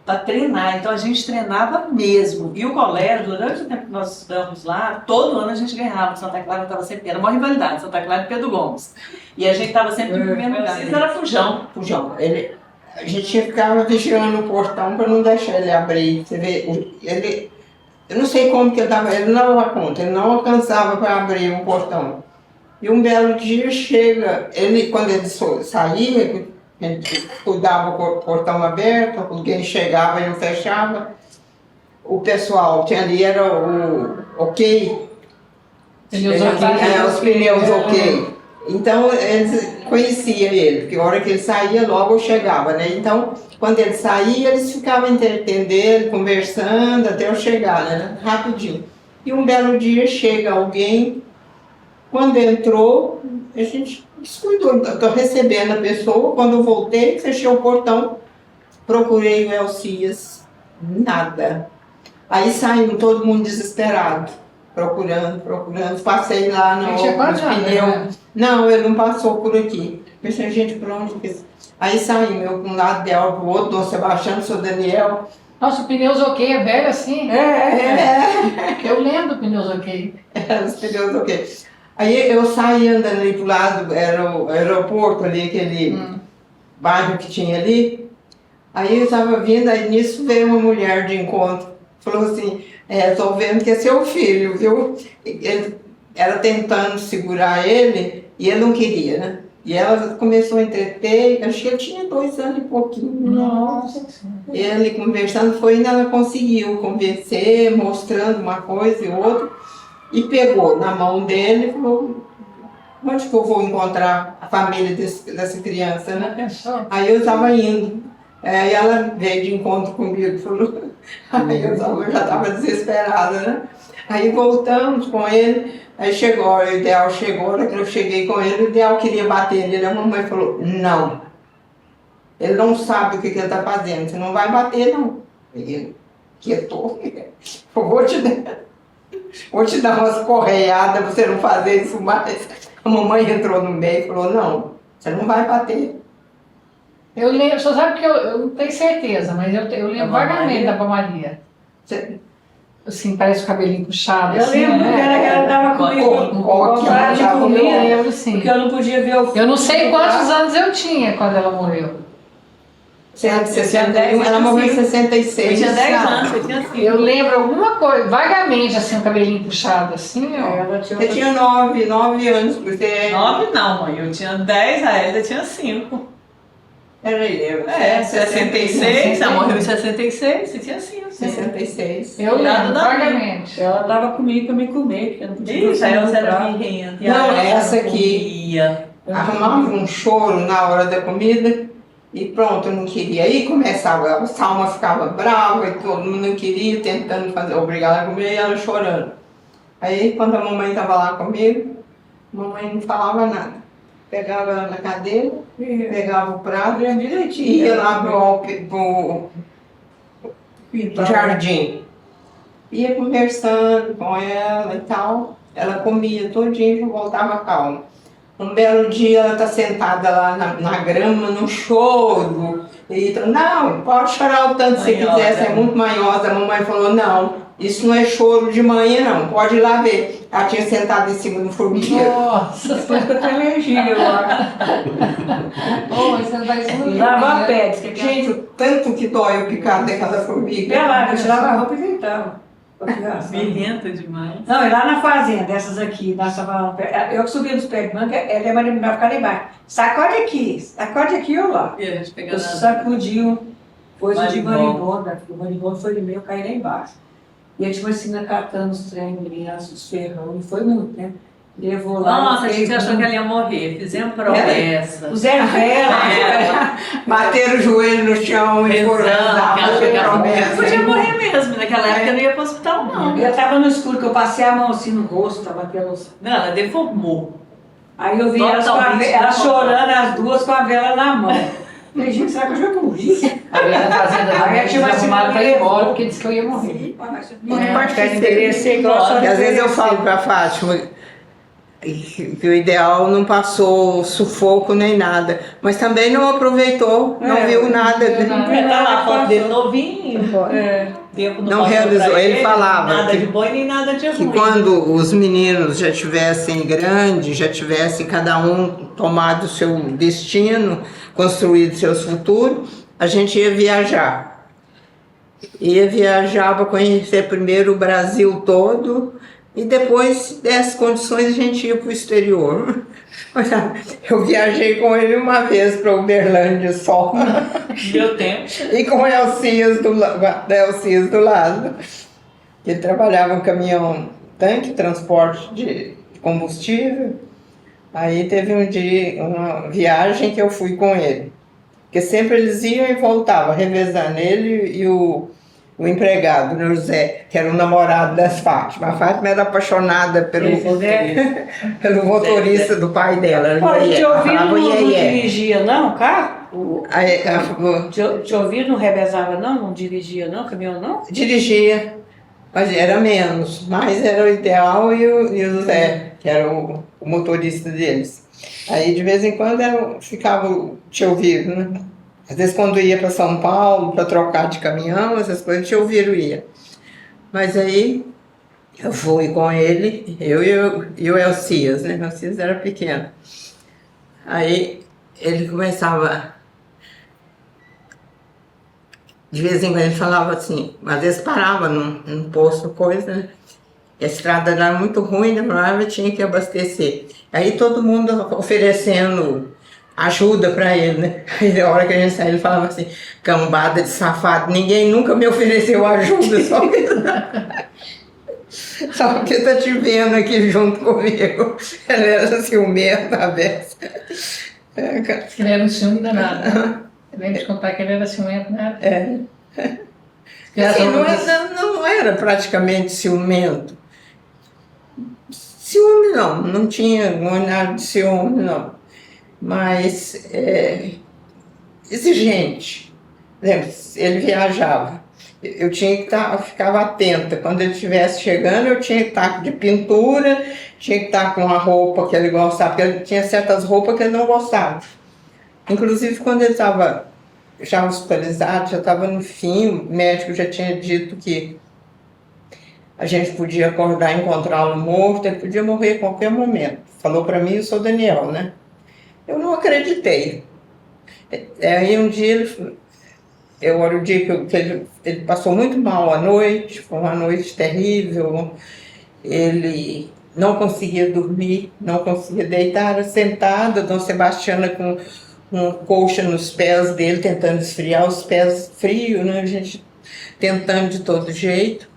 Para treinar. Então, a gente treinava mesmo. E o colégio, durante o tempo que nós estudamos lá, todo ano a gente ganhava. Santa Clara estava sempre... Era uma rivalidade, Santa Clara e Pedro Gomes. E a gente estava sempre no primeiro lugar. Isso era Fujão. Fujão. A gente ficava vigiando o portão para não deixar ele abrir. Você vê, eu não sei como que ele dava, ele não dava conta, ele não alcançava para abrir o portão. E um belo dia chega, quando ele saía, a gente cuidava o portão aberto, alguém chegava e não fechava. O pessoal tinha ali, era o OK. Os pneus OK. Então eles conheciam ele, porque a hora que ele saía, logo chegava, né? Então, quando ele saía, eles ficavam entretendo ele, conversando, até eu chegar, né? Rapidinho. E um belo dia chega alguém, quando entrou, a gente descuidou, estou recebendo a pessoa, quando eu voltei, fechei o portão, procurei o Elcias, nada. Aí saímos todo mundo desesperado, procurando, passei lá no pneu. Né? Não, ele não passou por aqui. Pensei, gente, por onde? Aí saímos, eu para um lado dela, para o outro, Dom Sebastião, seu Daniel. Nossa, o pneus OK é velho assim? Eu lembro do pneus OK. Os pneus OK. Aí eu saí andando ali pro lado, era o aeroporto ali, aquele bairro que tinha ali. Aí eu estava vindo, aí nisso veio uma mulher de encontro. Falou assim, estou vendo que é seu filho, viu? Ela tentando segurar ele, e ele não queria, né? E ela começou a entreter, acho que ele tinha 2 anos e pouquinho. Nossa. Ele conversando, foi ainda ela conseguiu convencer, mostrando uma coisa e outra. E pegou na mão dele e falou, onde que eu vou encontrar a família dessa criança, né? Aí eu estava indo. Aí ela veio de encontro comigo e falou, aí eu já estava desesperada, né? Aí voltamos com ele, aí chegou, o Ideal chegou, na hora que eu cheguei com ele, o Ideal queria bater nele, a mamãe falou, não. Ele não sabe o que ele está fazendo, você não vai bater não. Ele quietou, eu vou te dar umas correiadas pra você não fazer isso mais. A mamãe entrou no meio e falou, não, você não vai bater. Eu lembro, só sabe que eu não tenho certeza, mas eu lembro vagamente da Maria. Assim, parece o cabelinho puxado. Eu assim, lembro né? que ela estava comigo, com vontade de comer, eu lembro, sim. porque eu não podia ver o filho. Eu não sei quantos anos eu tinha quando ela morreu. 61, ela morreu em 66. Eu tinha 10 anos, você tinha 5. Eu lembro alguma coisa, vagamente, assim, o cabelinho puxado, assim, ó. Você tinha 9 anos, você... 9 não, mãe. Eu tinha 10, a Elida tinha 5. Era eu. 66, ela morreu em 66, você tinha 5. 66. Eu lembro, vagamente. Ela estava comigo para me comer, porque eu não podia Isso, aí você era birrenta. Não, essa aqui arrumava um choro na hora da comida e pronto, eu não queria. Aí começava, a Salma ficava brava e todo mundo não queria, tentando obrigar ela a comer e ela chorando. Aí quando a mamãe estava lá comigo, a mamãe não falava nada. Pegava ela na cadeira, pegava o prato e ia lá pro jardim. Ia conversando com ela e tal. Ela comia todinho e voltava calma. Um belo dia ela está sentada lá na grama, no choro. E não, pode chorar o tanto que você quiser, você é muito manhosa. A mamãe falou, não, Isso não é choro de manhã, não. Pode ir lá ver. Ela tinha sentado em cima do formigueiro. Nossa, depois que eu tenho alergia, eu acho. Oh, você não vai ser Lava a pele. Gente, o tanto que dói o picado daquela formiga. Eu tirava a roupa e deitava. Birrenta demais. Não, e lá na fazenda, essas aqui, eu que subia nos pés de manga, ela ia mandar ficar lá embaixo. Sacode aqui ou lá. E a gente pegando Eu sacudiu coisa de marimbondo. marimbondo, o marimbondo foi de meio, eu caí lá embaixo. E a tipo assim, catando os trens, os ferrão, e foi muito, né? Levou lá. Nossa, a gente achou que ela ia morrer. Fizemos promessa. O Zé Vera. Bateram o joelho no chão e foram Eu podia morrer mesmo. Naquela época eu não ia para o hospital, não. Eu tava no escuro, que eu passei a mão assim no rosto, tava aquelas. Não, ela deformou. Aí eu vi elas chorando, as duas com a vela na mão. Falei, gente, será que eu já morri? A minha fazenda Aí tinha uma arrumada pra ir semana embora, porque disse que eu ia morrer. Muito igual E às vezes eu falo pra Fátima que o ideal não passou sufoco nem nada, mas também não aproveitou, não viu nada. Tá lá a foto dele novinho. Tempo Não realizou. Ele falava nada de bom e nem nada de que ruim. quando os meninos já tivessem grandes, já tivessem cada um tomado seu destino, construído seus futuros, a gente ia viajar. Ia viajar para conhecer primeiro o Brasil todo e depois, se desse condições, a gente ia para o exterior. Eu viajei com ele uma vez para Uberlândia só. Deu tempo. E com o Elcias do lado. Ele trabalhava em caminhão, tanque, transporte de combustível. Aí teve um dia, uma viagem que eu fui com ele. Porque sempre eles iam e voltavam, revezando ele e o empregado, né, o José, que era o namorado das Fátima. A Fátima era apaixonada pelo motorista do pai dela. Olha, te ouvindo não dirigia não, carro? Te ouvindo não revezava não dirigia não, caminhão não? Dirigia, mas era menos. Mais era o Ideal e o José, que era o motorista deles. Aí de vez em quando ficava te ouvindo, né? Às vezes quando ia para São Paulo para trocar de caminhão, essas coisas, te ouviram ia. Mas aí eu fui com ele, eu e o Elcias, né? O Elcias era pequeno. Aí ele começava, de vez em quando ele falava assim, às vezes parava num posto, coisa, né? A estrada era muito ruim, demorava, tinha que abastecer. Aí todo mundo oferecendo ajuda para ele, né? Aí na hora que a gente saiu, ele falava assim, cambada de safado, ninguém nunca me ofereceu ajuda, só porque tá te vendo aqui junto comigo. Ela era ciumenta, a beça. Ele era um ciúme danado. Vem te contar que ele era ciumento, né? Assim, não era praticamente ciumento. Ciúme não tinha nada de ciúme, não. Mas exigente. Ele viajava. Eu tinha que ficava atenta. Quando ele estivesse chegando, eu tinha que estar de pintura, tinha que estar com a roupa que ele gostava, porque ele tinha certas roupas que ele não gostava. Inclusive, quando ele estava já hospitalizado, já estava no fim, o médico já tinha dito que a gente podia acordar e encontrá-lo morto, ele podia morrer a qualquer momento. Falou para mim, eu sou Daniel, né? Eu não acreditei. Aí um dia, era o dia que ele passou muito mal à noite, foi uma noite terrível, ele não conseguia dormir, não conseguia deitar, era sentada, Dona Sebastiana com uma colcha nos pés dele, tentando esfriar os pés frios, né? A gente tentando de todo jeito.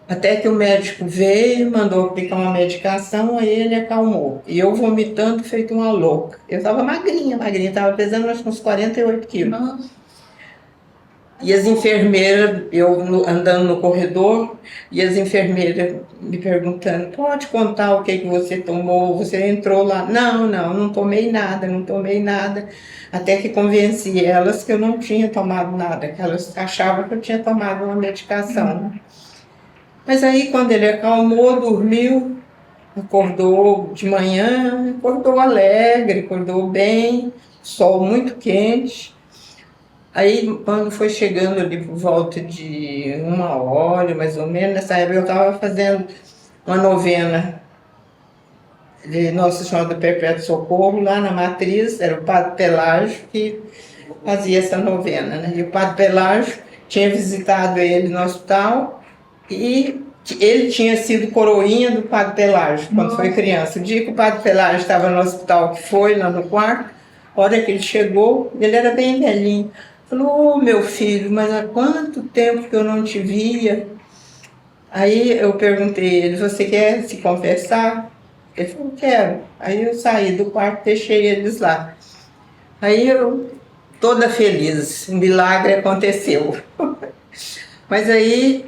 Até que o médico veio, mandou aplicar uma medicação, aí ele acalmou. E eu vomitando, feito uma louca. Eu estava magrinha, estava pesando acho que uns 48 quilos. Nossa. E as enfermeiras, eu andando no corredor, e as enfermeiras me perguntando, pode contar o que você tomou, você entrou lá? Não tomei nada. Até que convenci elas que eu não tinha tomado nada, que elas achavam que eu tinha tomado uma medicação. Mas aí quando ele acalmou, dormiu, acordou de manhã, acordou alegre, acordou bem, sol muito quente. Aí, quando foi chegando ali por volta de 1 hora, mais ou menos, nessa época eu estava fazendo uma novena de Nossa Senhora do Perpétuo Socorro, lá na Matriz, era o Padre Pelágio que fazia essa novena, né? E o Padre Pelágio tinha visitado ele no hospital e ele tinha sido coroinha do Padre Pelágio quando foi criança. O dia que o Padre Pelágio estava no hospital, que foi lá no quarto, a hora que ele chegou, ele era bem velhinho. Falou: "Ô, meu filho, mas há quanto tempo que eu não te via?" Aí eu perguntei a ele: "Você quer se confessar?" Ele falou: "Quero." Aí eu saí do quarto, deixei eles lá. Aí eu, toda feliz, um milagre aconteceu. Mas aí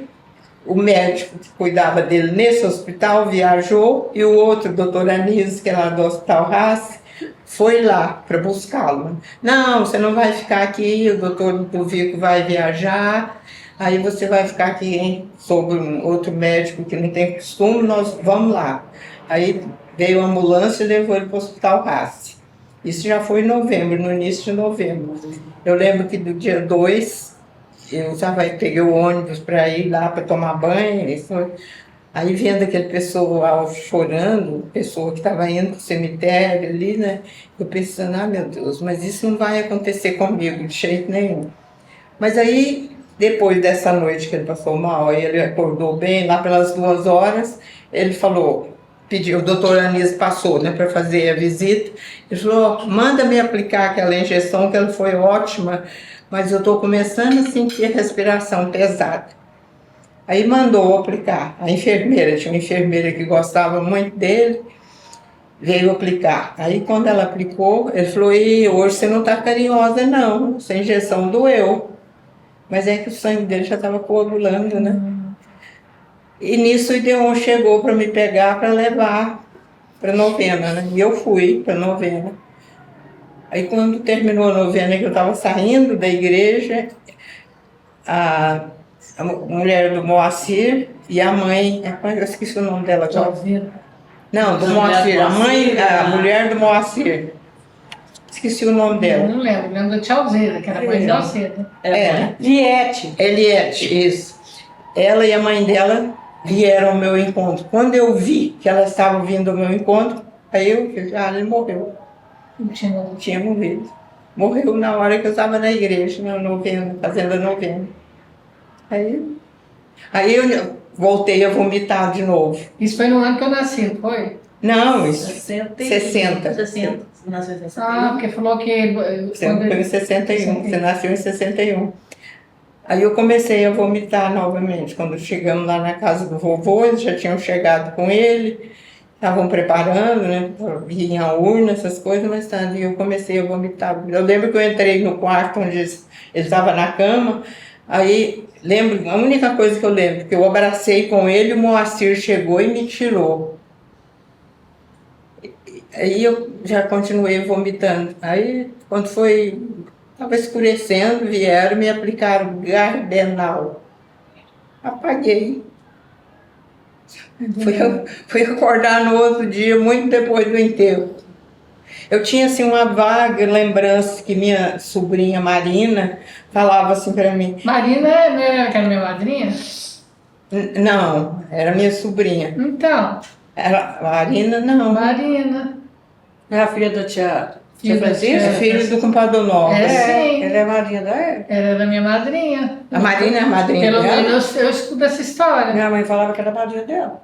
o médico que cuidava dele nesse hospital viajou e o outro, o doutor Anísio, que é lá do Hospital Haas, foi lá para buscá-lo. "Não, você não vai ficar aqui, o doutor Ludovico vai viajar, aí você vai ficar aqui, hein, sobre um outro médico que não tem costume, nós vamos lá." Aí veio a ambulância e levou ele para o Hospital Haas. Isso já foi em novembro, no início de novembro. Eu lembro que do dia 2, eu já peguei o ônibus para ir lá para tomar banho. Aí vendo aquele pessoal chorando, pessoa que estava indo para o cemitério ali, né? Eu pensando: "Ah, meu Deus, mas isso não vai acontecer comigo de jeito nenhum." Mas aí, depois dessa noite que ele passou mal, aí ele acordou bem, lá pelas 2 horas, ele falou, pediu, o doutor Anísio passou, né, para fazer a visita. Ele falou: "Manda me aplicar aquela injeção, que ela foi ótima, mas eu estou começando a sentir a respiração pesada." Aí mandou aplicar. A enfermeira, tinha uma enfermeira que gostava muito dele, veio aplicar. Aí quando ela aplicou, ele falou: "E hoje você não está carinhosa não, essa injeção doeu." Mas é que o sangue dele já estava coagulando, né? E nisso o Ideon chegou para me pegar para levar para a novena, né? E eu fui para a novena. Aí quando terminou a novena, que eu estava saindo da igreja, a mulher do Moacir e a mãe, eu esqueci o nome dela agora. Não, do Moacir, a mãe, a mulher do Moacir. Esqueci o nome dela. Não lembro da Tchauzeira, que era a mãe da Alceda. Eliette, isso. Ela e a mãe dela vieram ao meu encontro. Quando eu vi que elas estavam vindo ao meu encontro, aí eu disse: "Ah, ele morreu." Tinha morrido. Morreu na hora que eu estava na igreja, na novena, fazendo a novena. Aí eu voltei a vomitar de novo. Isso foi no ano que eu nasci, não foi? Não, isso 60. 60. Nasceu em 61. Ah, porque falou que... Você nasceu em 61, você nasceu em 61. Aí eu comecei a vomitar novamente. Quando chegamos lá na casa do vovô, eles já tinham chegado com ele, estavam preparando, né, vinha a urna, essas coisas, mas eu comecei a vomitar. Eu lembro que eu entrei no quarto onde ele estava na cama, aí lembro, a única coisa que eu lembro, que eu abracei com ele, o Moacir chegou e me tirou. Aí eu já continuei vomitando. Aí, quando estava escurecendo, vieram me aplicaram Gardenal. Apaguei. Fui acordar no outro dia, muito depois do enterro. Eu tinha assim uma vaga lembrança que minha sobrinha Marina falava assim para mim. Marina era minha madrinha? Não, era minha sobrinha. Então. Marina, não. Marina. É a filha da tia Francisca? Filho do compadre Nobre. Sim. Ela é madrinha da Ela. Ela era minha madrinha. A Marina é a madrinha dela? Pelo menos eu escuto essa história. Minha mãe falava que era madrinha dela.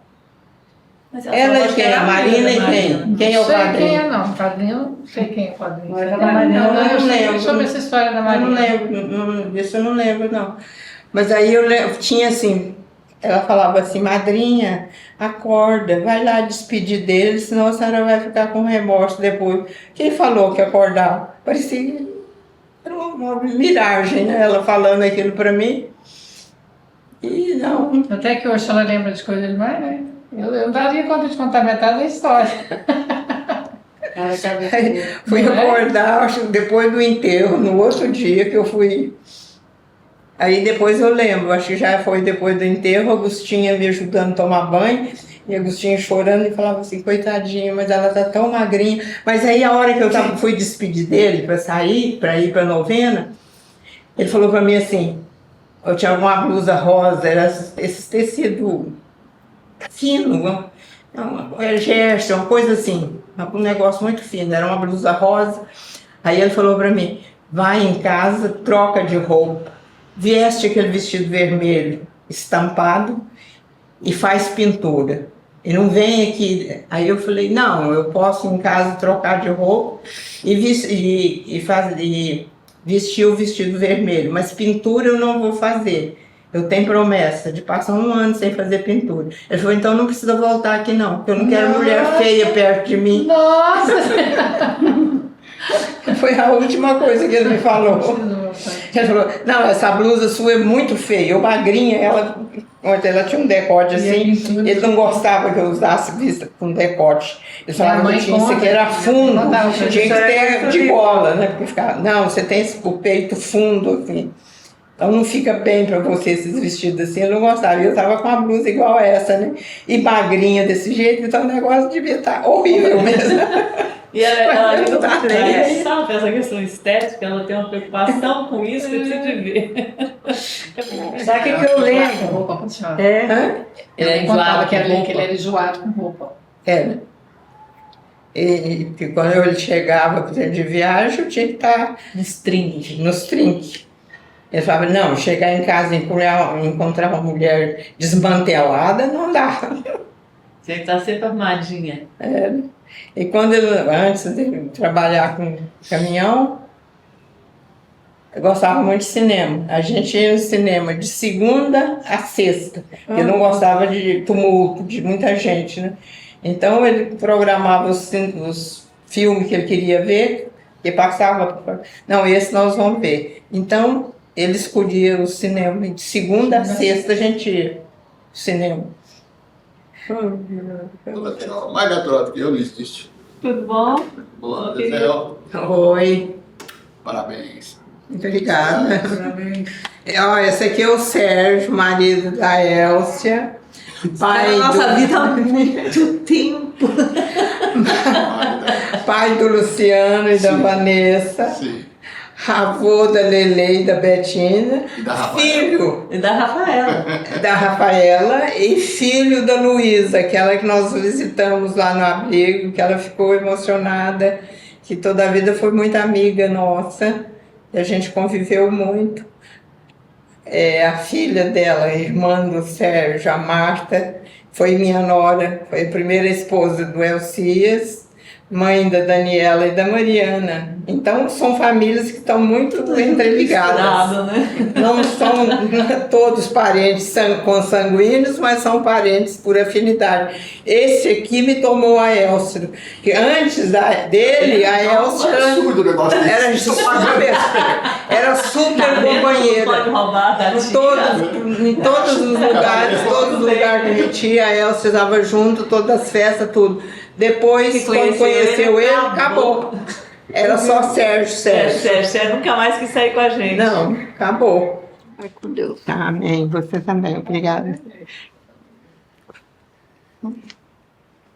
Mas ela e quem? A Marina e quem? Quem é o padrinho? Não sei quem é não, padrinho, não sei quem é o padrinho. Mas eu não lembro sobre essa história da Marina. Eu não lembro, disso eu não lembro não. Mas aí eu tinha assim, ela falava assim: "Madrinha, acorda, vai lá despedir dele, senão a senhora vai ficar com remorso depois." Quem falou que acordava? Parecia era uma miragem, né? Ela falando aquilo pra mim. E não. Até que hoje ela lembra de coisas demais, né? Eu não daria conta de contar metade da história. Fui acordar, acho, depois do enterro, no outro dia que eu fui. Aí depois eu lembro, acho que já foi depois do enterro, a Agostinha me ajudando a tomar banho, e a Agostinha chorando e falava assim: "Coitadinha, mas ela tá tão magrinha." Mas aí a hora que eu fui despedir dele para sair, para ir para a novena, Ele falou pra mim assim, eu tinha uma blusa rosa, era esse tecido fino, era gesto, uma coisa assim, um negócio muito fino, era uma blusa rosa. Aí ele falou pra mim, vai em casa, troca de roupa, veste aquele vestido vermelho estampado e faz pintura. E não vem aqui. Aí eu falei, não, eu posso em casa trocar de roupa e vestir o vestido vermelho, mas pintura eu não vou fazer. Eu tenho promessa de passar 1 ano sem fazer pintura. Ele falou, então não precisa voltar aqui não, porque eu não quero mulher feia perto de mim. Nossa! Foi a última coisa que ele me falou. Ele falou, não, essa blusa sua é muito feia. Eu magrinha, ela tinha um decote assim. Ele não gostava que eu usasse vista com decote. Ele falava que isso aqui era fundo, tinha que ter de gola, né? Porque ficava, não, você tem o peito fundo, assim. Então não fica bem pra você esses vestidos assim. Eu não gostava. Eu tava com uma blusa igual essa, né? E magrinha desse jeito, então o negócio devia estar horrível mesmo. E ela sabe essa questão estética, ela tem uma preocupação com isso que eu preciso de ver. Sabe o que eu lembro? Ele contava que ele era enjoado com roupa. Era. E quando ele chegava de viagem, eu tinha que estar nos trinques. Ele falava, não, chegar em casa e encontrar uma mulher desmantelada, não dá. Tinha que estar sempre armadinha. E quando antes de trabalhar com caminhão, eu gostava muito de cinema. A gente ia no cinema de segunda a sexta. Eu não gostava de tumulto, de muita gente, né? Então ele programava os filmes que ele queria ver e passava. Não, esse nós vamos ver. Então ele escolhia o cinema. De segunda a sexta a gente ia no cinema. Mais natural do que eu, não existe. Tudo bom? Boa, Dezel. Oi. Parabéns. Muito obrigada. Esse aqui é o Sérgio, marido da Elcia. Pai nossa vida há muito tempo. Pai do Luciano e da Vanessa. Sim. Avô da Lele e da Betina. E da Rafaela. Filho E da Rafaela. da Rafaela e filho da Luísa, aquela que nós visitamos lá no abrigo, que ela ficou emocionada, que toda a vida foi muito amiga nossa, e a gente conviveu muito. A filha dela, a irmã do Sérgio, a Marta, foi minha nora, foi a primeira esposa do Elcias, mãe da Daniela e da Mariana. Então são famílias que estão muito entreligadas. Né? Não são todos parentes consanguíneos, mas são parentes por afinidade. Esse aqui me tomou a Elcia, que antes dele a Elcia era super companheira. Pode roubar da Em todos os lugares que a gente ia, a Elcia estava junto, todas as festas, tudo. Depois, quando conheceu ele, acabou. Era só Sérgio. Sérgio nunca mais quis sair com a gente. Não, acabou. Vai com Deus. Tá, amém. Você também. Obrigada.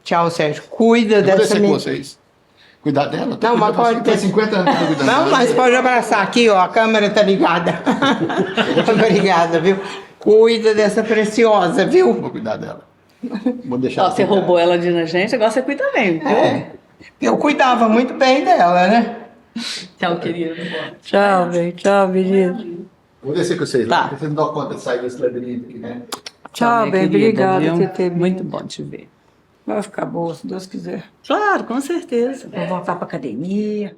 Tchau, Sérgio. Cuida dessa com vocês. Cuidar dela? Não, mas pode ter 50 anos que eu tô cuidando Não, dela. mas pode abraçar aqui, ó. A câmera tá ligada. Obrigada, viu? Cuida dessa preciosa, viu? Vou cuidar dela. Vou deixar. Você roubou ela de a gente, agora você cuida bem, viu? Eu cuidava muito bem dela, né? Tchau, querido. Tchau, bem. Tchau, menino. Vou descer com vocês lá, porque vocês não dão conta de sair desse labirinto aqui, né? Tchau, bem. Obrigada por ter vindo. Muito bom te ver. Vai ficar boa, se Deus quiser. Claro, com certeza. Vou voltar pra academia.